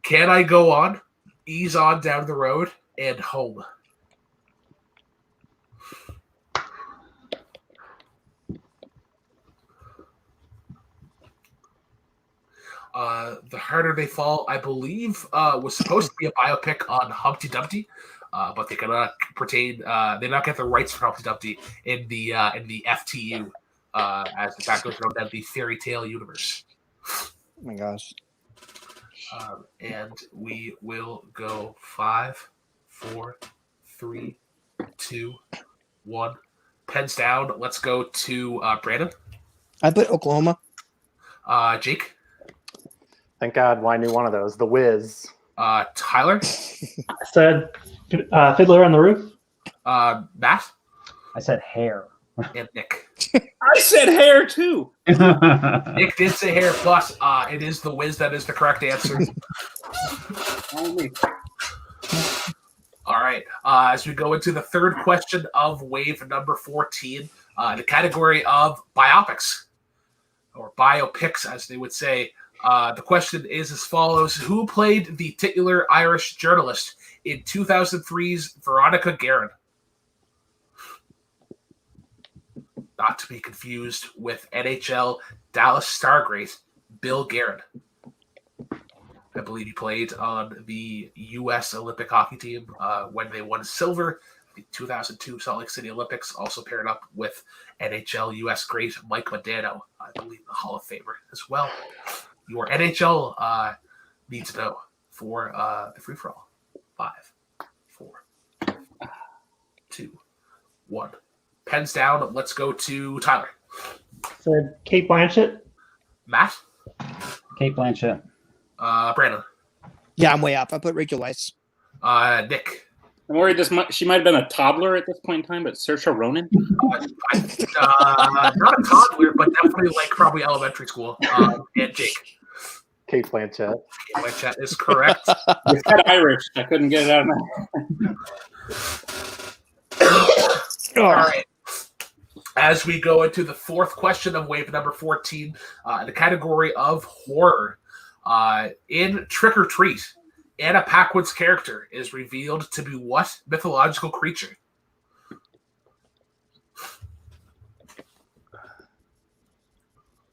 Can I Go On, Ease On Down the Road, and Home? The Harder They Fall, I believe, was supposed to be a biopic on Humpty Dumpty, but they cannot pertain. They did not get the rights for Humpty Dumpty in the FTU, as the fact goes known as the fairy tale universe. Oh my gosh! And we will go 5, 4, 3, 2, 1. Pens down. Let's go to Brandon. I put Oklahoma. Jake. Thank God I knew one of those. The Wiz. Tyler. I said Fiddler on the Roof. Matt. I said Hair. And Nick. I said Hair too. Nick did say Hair. Plus, it is The Wiz that is the correct answer. All right. As we go into the third question of wave number 14, the category of biopics, or biopics, as they would say. The question is as follows. Who played the titular Irish journalist in 2003's Veronica Guerin? Not to be confused with NHL Dallas Star great Bill Guerin. I believe he played on the U.S. Olympic hockey team when they won silver. The 2002 Salt Lake City Olympics, also paired up with NHL U.S. great Mike Modano, I believe the Hall of Famer as well. Your NHL needs to know for the free-for-all. 5, 4, 2, 1. Pens down. Let's go to Tyler. Said Kate Blanchett. Matt. Kate Blanchett. Brandon. Yeah, I'm way up. I put Rachel Weisz. Nick. I'm worried she might have been a toddler at this point in time, but Saoirse Ronan? Not a toddler, but definitely like probably elementary school. And Jake. Kate Blanchett. Kate Blanchett is correct. You said Irish. I couldn't get it out of my All right. As we go into the fourth question of wave number 14, the category of horror. In Trick or Treat, Anna Paquin's character is revealed to be what mythological creature?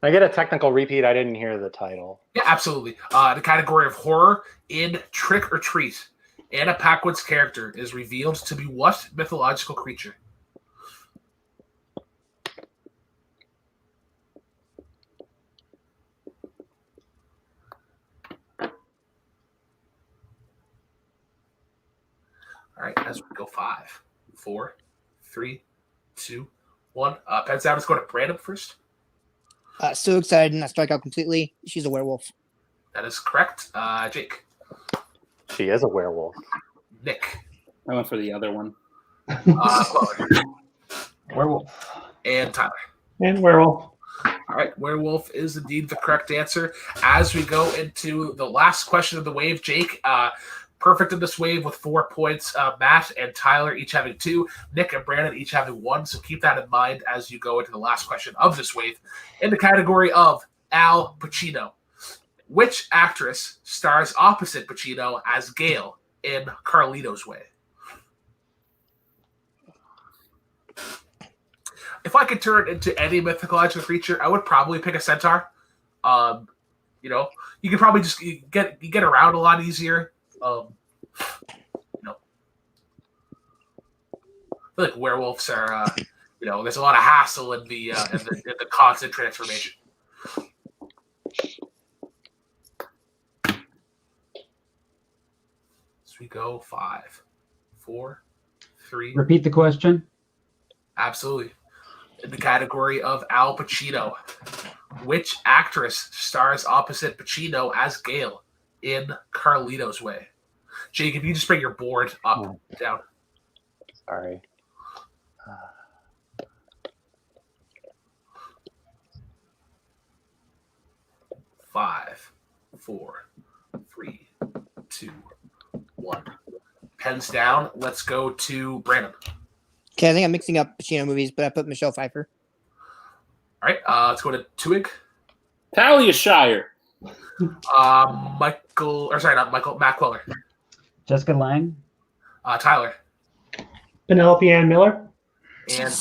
I get a technical repeat. I didn't hear the title. Yeah, absolutely. The category of horror in Trick or Treat, Anna Paquin's character is revealed to be what mythological creature? All right, as we go 5, 4, 3, 2, 1. Pens down. Let's go to Brandon first. So excited and I strike out completely. She's a werewolf. That is correct. Jake. She is a werewolf. Nick. I went for the other one. Queller. Werewolf. And Tyler. And werewolf. All right, werewolf is indeed the correct answer. As we go into the last question of the wave, Jake, perfect in this wave with 4 points. Matt and Tyler each having 2. Nick and Brandon each having 1. So keep that in mind as you go into the last question of this wave. In the category of Al Pacino, which actress stars opposite Pacino as Gail in Carlito's Way? If I could turn into any mythological creature, I would probably pick a centaur. You know, you could probably just get around a lot easier. You know, I feel like werewolves are, you know, there's a lot of hassle in the constant transformation. So we go 5, 4, 3. Repeat the question. Absolutely. In the category of Al Pacino, which actress stars opposite Pacino as Gail in Carlito's Way? Jake, if you just bring your board up, down. Sorry. 5, 4, 3, 2, 1. Pens down. Let's go to Brandon. Okay, I think I'm mixing up Pacino movies, but I put Michelle Pfeiffer. All right, let's go to TWOHIG. Talia Shire. Matt Queller. Jessica Lange. Tyler. Penelope Ann Miller. And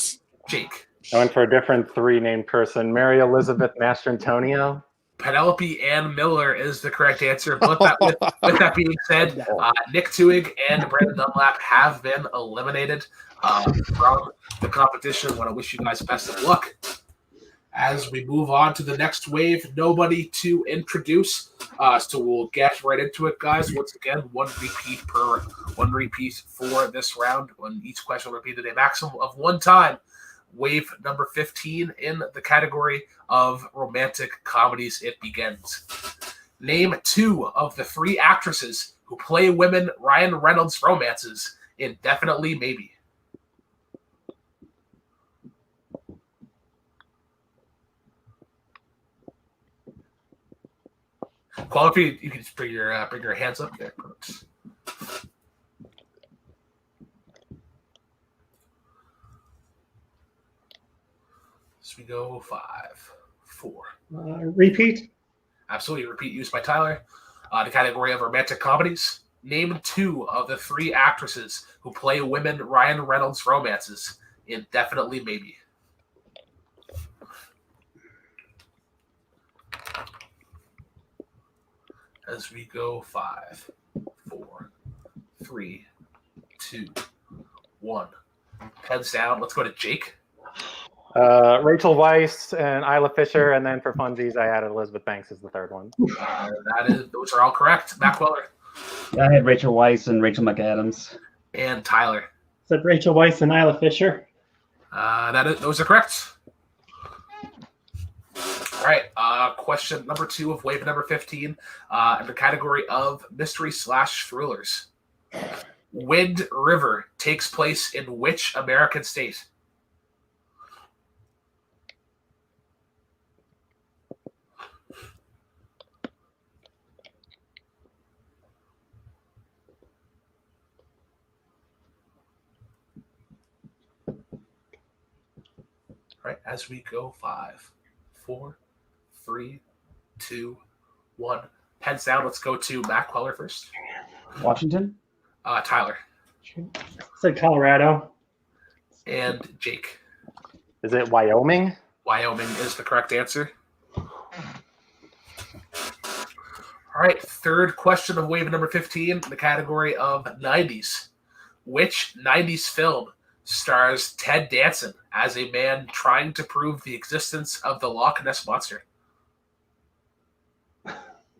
Jake. I went for a different 3-named person. Mary Elizabeth Mastrantonio. Penelope Ann Miller is the correct answer. But with that being said, Nick TWOHIG and Brandon Dunlap have been eliminated from the competition. I want to wish you guys best of luck. As we move on to the next wave, nobody to introduce. So we'll get right into it, guys. Once again, one repeat for this round. When each question will repeat a maximum of 1 time. Wave number 15 in the category of romantic comedies. It begins. Name 2 of the 3 actresses who play women Ryan Reynolds romances in Definitely Maybe. Quality, you can just bring your hands up there. So we go 5, 4. Repeat. Absolutely, repeat used by Tyler. The category of romantic comedies. Name 2 of the 3 actresses who play women Ryan Reynolds romances in Definitely Maybe. As we go 5, 4, 3, 2, 1. Heads down. Let's go to Jake. Rachel Weisz and Isla Fisher, and then for funsies, I added Elizabeth Banks as the 3rd one. Those are all correct. Matt Queller. I had Rachel Weisz and Rachel McAdams. And Tyler. Said Rachel Weisz and Isla Fisher. Those are correct. All right, question number 2 of wave number 15 in the category of mystery/thrillers. Wind River takes place in which American state? All right, as we go 5, 4, 3, 2, 1. Heads down. Let's go to Matt Queller first. Washington. Tyler. Said Colorado. And Jake. Is it Wyoming? Wyoming is the correct answer. All right, 3rd question of wave number 15, the category of 90s. Which 90s film stars Ted Danson as a man trying to prove the existence of the Loch Ness Monster?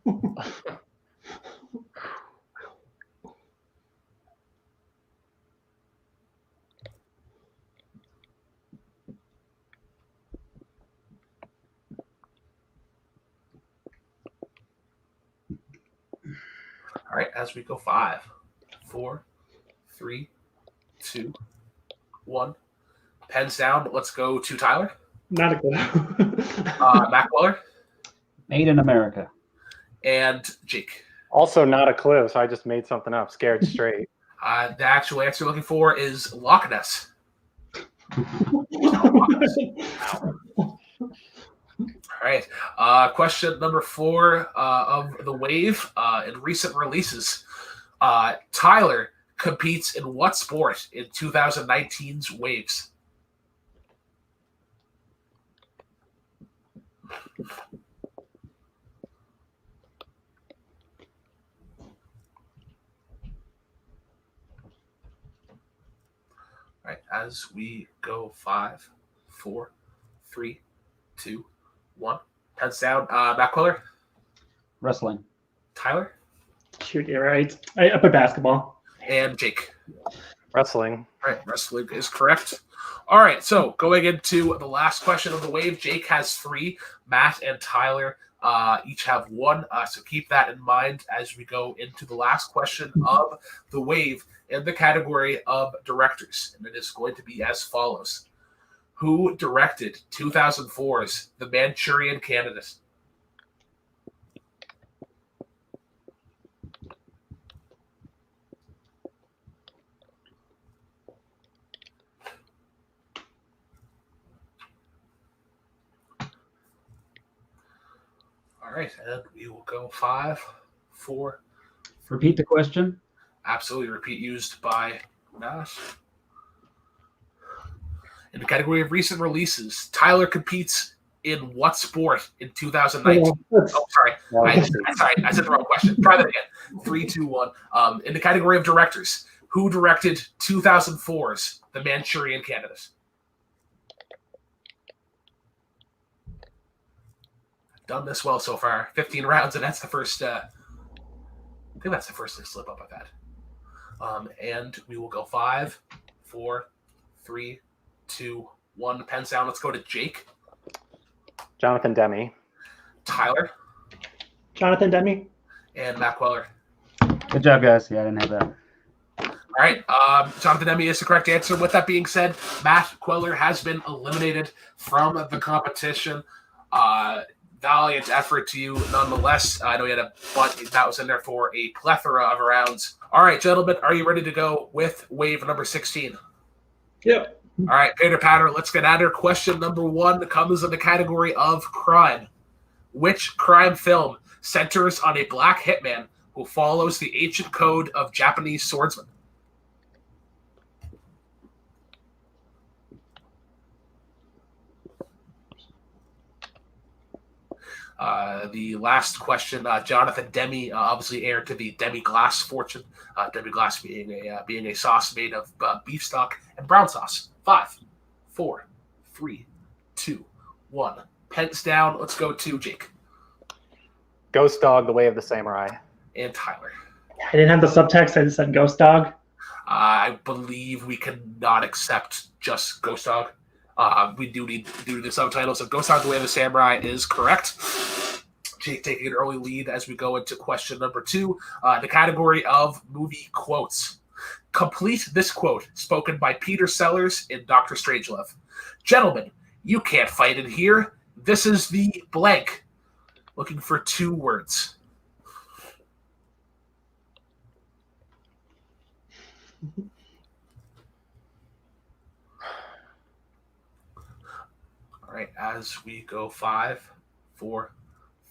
All 'Cause All right, as we go 5, 4, 3, 2, 1. Pens down. Let's go to Tyler. Not a clue. Matt Weller. Made in America. And Jake. Also not a clue, so I just made something up. Scared Straight. The actual answer you're looking for is Loch Ness. All right. Question number 4 of the wave. In recent releases, Tyler competes in what sport in 2019's waves? All right, as we go 5, 4, 3, 2, 1. Pens down. Matt Quiller. Wrestling. Tyler. Shoot, you're right. I put basketball. And Jake. Wrestling. All right, wrestling is correct. All right, so going into the last question of the wave, Jake has 3. Matt and Tyler each have 1. So keep that in mind as we go into the last question of the wave in the category of directors. And it is going to be as follows. Who directed 2004's The Manchurian Candidate? All right, and we will go 5, 4. Repeat the question. Absolutely. Repeat used by Nash. In the category of recent releases, Tyler competes in what sport in 2019? Oh, sorry. I said the wrong question. Try that again. 3, 2, 1. In the category of directors, who directed 2004's The Manchurian Candidate? Done this well so far. 15 rounds, and that's the first. I think that's the first slip up I've had. And we will go 5, 4, 3, 2, 1. Pens down. Let's go to Jake. Jonathan Demme. Tyler. Jonathan Demme. And Matt Queller. Good job, guys. Yeah, I didn't have that. All right. Jonathan Demme is the correct answer. With that being said, Matt Queller has been eliminated from the competition. Valiant effort to you nonetheless. I know you had a butt that was in there for a plethora of rounds. All right, gentlemen, are you ready to go with wave number 16? Yep. All right, Pater Patter, let's get at her. Question number 1 comes in the category of crime. Which crime film centers on a black hitman who follows the ancient code of Japanese swordsmen? The last question, Jonathan Demme, obviously heir to the demi-glace fortune. Demi-glace being a sauce made of beef stock and brown sauce. 5, 4, 3, 2, 1. Pens down. Let's go to Jake. Ghost Dog, The Way of the Samurai. And Tyler. I didn't have the subtext. I just said Ghost Dog. I believe we cannot accept just Ghost Dog. We do need to do the subtitles. So Ghost Dog, The Way of the Samurai is correct. Jake taking an early lead as we go into question number 2, the category of movie quotes. Complete this quote spoken by Peter Sellers in Dr. Strangelove. Gentlemen, you can't fight in here. This is the blank. Looking for 2 words. All right, as we go 5, 4,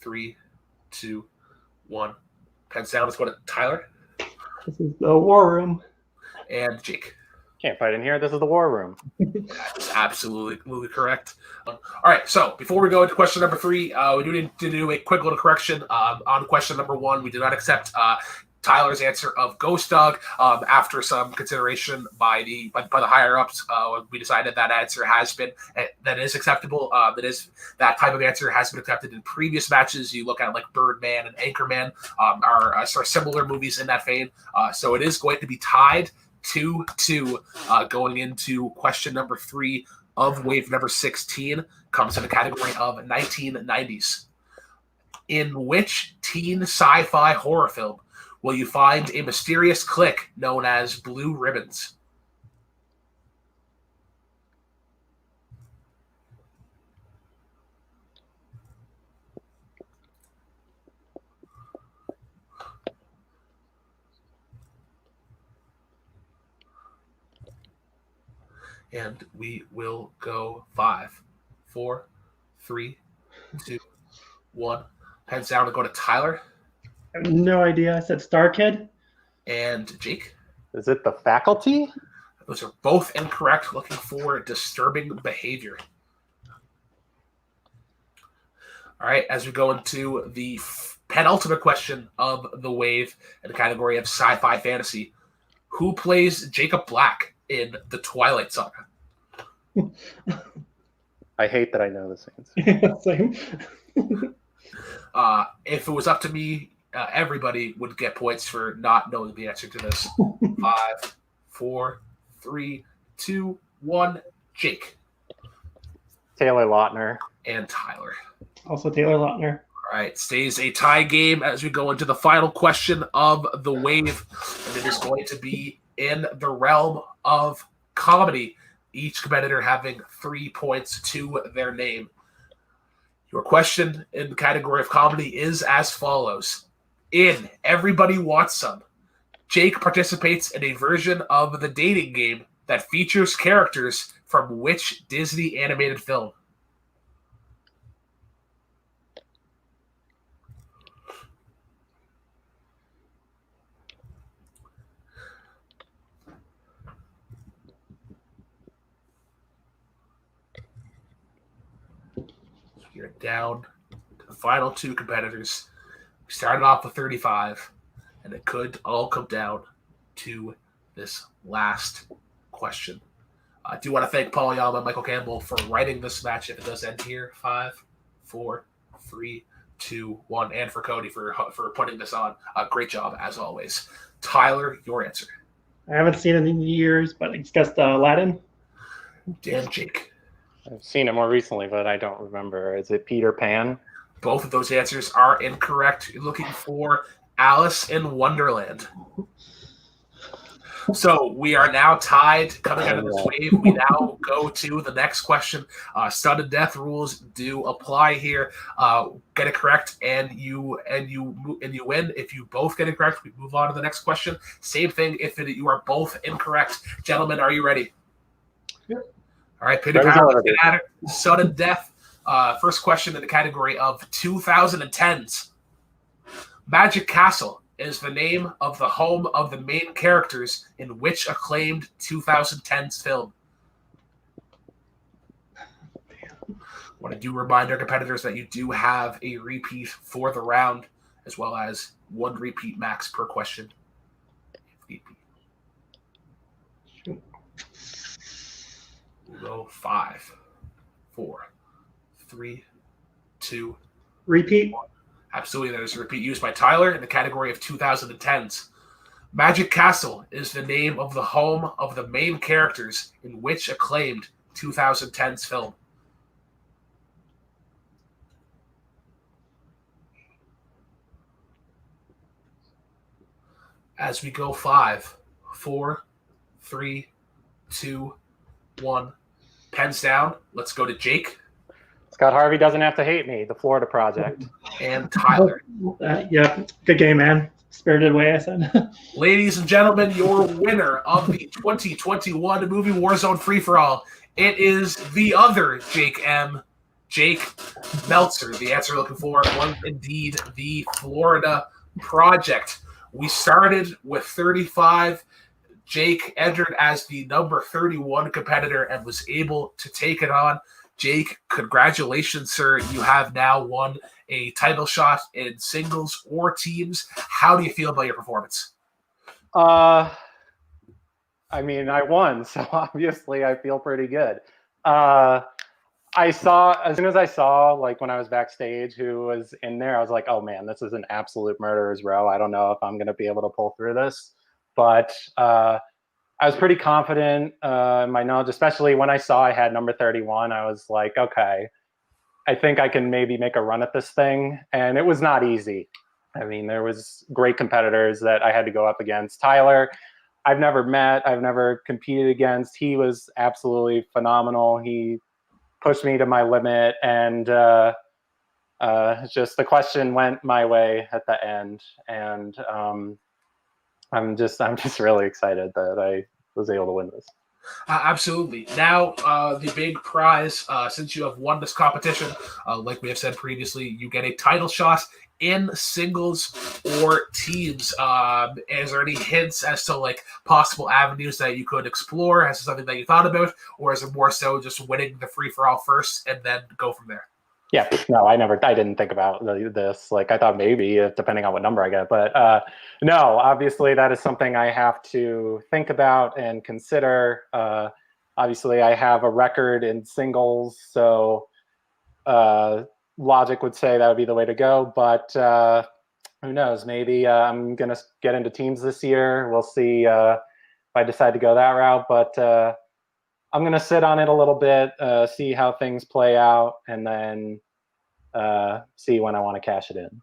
3, 2, 1. Pens down. Let's go to Tyler. This is the War Room. And Jake. Can't fight in here. This is the War Room. That's absolutely correct. All right, so before we go into question number 3, we do need to do a quick little correction. On question number 1, we did not accept Tyler's answer of Ghost Dog. After some consideration by the higher ups, we decided that answer has been that is acceptable. That type of answer has been accepted in previous matches. You look at like Birdman and Anchorman are similar movies in that vein. So it is going to be tied 2-2 going into question number 3 of wave number 16. Comes in the category of 1990s. In which teen sci-fi horror film will you find a mysterious clique known as Blue Ribbons? And we will go 5, 4, 3, 2, 1. Heads down to go to Tyler. I have no idea. I said Star Kid. And Jake. Is it the Faculty? Those are both incorrect. Looking for disturbing behavior. All right, as we go into the penultimate question of the wave in the category of sci-fi fantasy, who plays Jacob Black in the Twilight Saga? I hate that I know this answer. Same. If it was up to me, everybody would get points for not knowing the answer to this. 5, 4, 3, 2, 1. Jake. Taylor Lautner. And Tyler. Also Taylor Lautner. All right, stays a tie game as we go into the final question of the wave, and it is going to be in the realm of comedy, each competitor having 3 points to their name. Your question in the category of comedy is as follows. In Everybody Wants Some, Jake participates in a version of the dating game that features characters from which Disney animated film? You're down to the final 2 competitors. We started off with 35, and it could all come down to this last question. I do want to thank Paul Yama and Michael Campbell for writing this match. If it does end here, 5, 4, 3, 2, 1, and for Cody for putting this on. Great job as always. Tyler, your answer. I haven't seen it in years, but it's just Aladdin. Dan, Jake. I've seen it more recently, but I don't remember. Is it Peter Pan? Both of those answers are incorrect. You're looking for Alice in Wonderland. So we are now tied coming out of this wave. We now go to the next question. Sudden death rules do apply here. Get it correct, and you win. If you both get it correct, we move on to the next question. Same thing if you are both incorrect. Gentlemen, are you ready? Yep. All right, Peter Pan, let's get at it. Sudden death. First question in the category of 2010s. Magic Castle is the name of the home of the main characters in which acclaimed 2010s film? I want to do remind our competitors that you do have a repeat for the round, as well as 1 repeat max per question. We'll go 5, 4, 3, 2. Repeat. 1. Absolutely, that is a repeat used by Tyler in the category of 2010s. Magic Castle is the name of the home of the main characters in which acclaimed 2010s film? As we go 5, 4, 3, 2, 1. Pens down. Let's go to Jake. Scott Harvey Doesn't Have to Hate Me, The Florida Project. And Tyler. Yeah, good game, man. Spirited Away, I said. Ladies and gentlemen, your winner of the 2021 movie Warzone free-for-all, it is the other Jake M. Jake Meltzer. The answer we're looking for was indeed The Florida Project. We started with 35. Jake entered as the number 31 competitor and was able to take it on. Jake, congratulations, sir. You have now won a title shot in singles or teams. How do you feel about your performance? I mean, I won, so obviously I feel pretty good. As soon as I saw, like, when I was backstage who was in there, I was like, oh man, this is an absolute murderer's row. I don't know if I'm going to be able to pull through this. But I was pretty confident in my knowledge, especially when I saw I had number 31. I was like, okay, I think I can maybe make a run at this thing. And it was not easy. I mean, there was great competitors that I had to go up against. Tyler, I've never met, I've never competed against. He was absolutely phenomenal. He pushed me to my limit, and just the question went my way at the end. And I'm just really excited that I was able to win this. Absolutely. Now, the big prize, since you have won this competition, like we have said previously, you get a title shot in singles or teams. Is there any hints as to like possible avenues that you could explore? Is it something that you thought about, or is it more so just winning the free-for-all first and then go from there? Yeah, no, I didn't think about this. Like, I thought maybe, depending on what number I get, but no, obviously that is something I have to think about and consider. Obviously, I have a record in singles, so logic would say that would be the way to go, but who knows? Maybe I'm going to get into teams this year. We'll see if I decide to go that route, but I'm going to sit on it a little bit, see how things play out, and then see when I want to cash it in.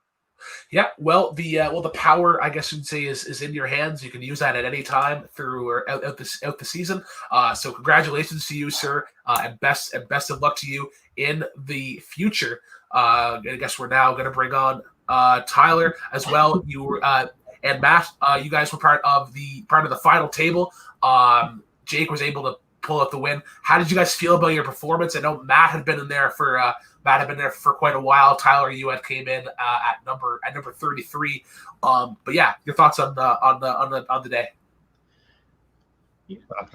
Yeah, well, the power, I guess you'd say, is in your hands. You can use that at any time through or out the season. So congratulations to you, sir, and best of luck to you in the future. I guess we're now going to bring on Tyler as well. You and Matt, you guys were part of the final table. Jake was able to pull out the win. How did you guys feel about your performance? I know Matt had been in there for quite a while. Tyler, you had came in at number 33. But yeah, your thoughts on the day. I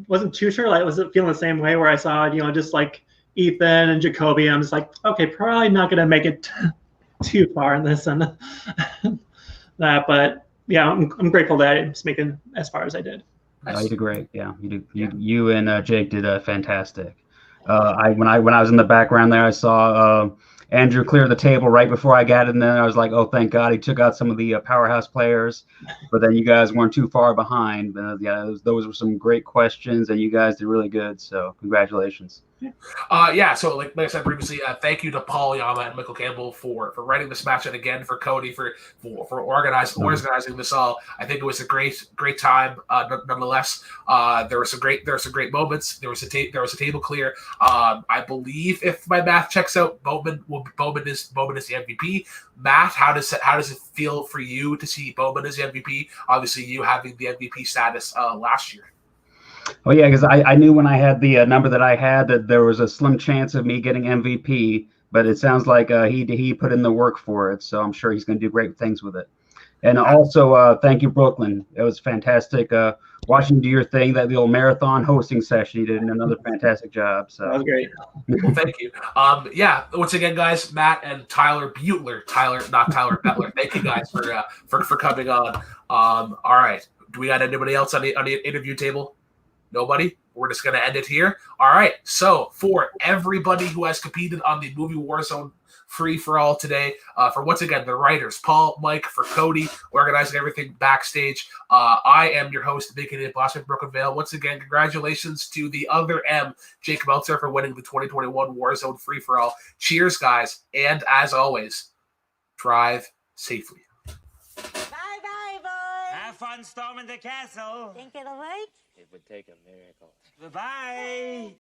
wasn't too sure. Like, I was feeling the same way where I saw, just like Ethan and Jacoby. I'm just like, okay, probably not gonna make it too far in this and that. But yeah, I'm grateful that I was making as far as I did. You did great. Yeah, you and Jake did fantastic. When I was in the background there, I saw Andrew clear the table right before I got in there. I was like, oh, thank God he took out some of the powerhouse players. But then you guys weren't too far behind. Those were some great questions, and you guys did really good. So congratulations. So like I said previously, thank you to Paul Yama and Michael Campbell for writing this match, and again for Cody for organizing this all. I think it was a great time. Nonetheless, there were some great moments. There was a table clear. I believe, if my math checks out, Boatman is the MVP. Matt, how does it feel for you to see Boatman as the MVP? Obviously, you having the MVP status last year. Oh yeah, because I knew when I had the number that I had that there was a slim chance of me getting MVP, but it sounds like he put in the work for it, so I'm sure he's going to do great things with it. And also, thank you, Brooklyn. It was fantastic watching you do your thing, that little marathon hosting session. You did another fantastic job. So that was great. Well, thank you. Once again, guys, Matt and Tyler Butler, not Tyler Bettler. Thank you guys for coming on. All right, do we got anybody else on the interview table? Nobody? We're just going to end it here. All right. So for everybody who has competed on the movie Warzone free-for-all today, for once again, the writers, Paul, Mike, for Cody, organizing everything backstage. I am your host, the big idiot boss of Brooklyn Vail. Once again, congratulations to the other M, Jake Meltzer, for winning the 2021 Warzone free-for-all. Cheers, guys. And as always, drive safely. Bye-bye, boys. Have fun storming the castle. Think it'll work? It would take a miracle. Goodbye.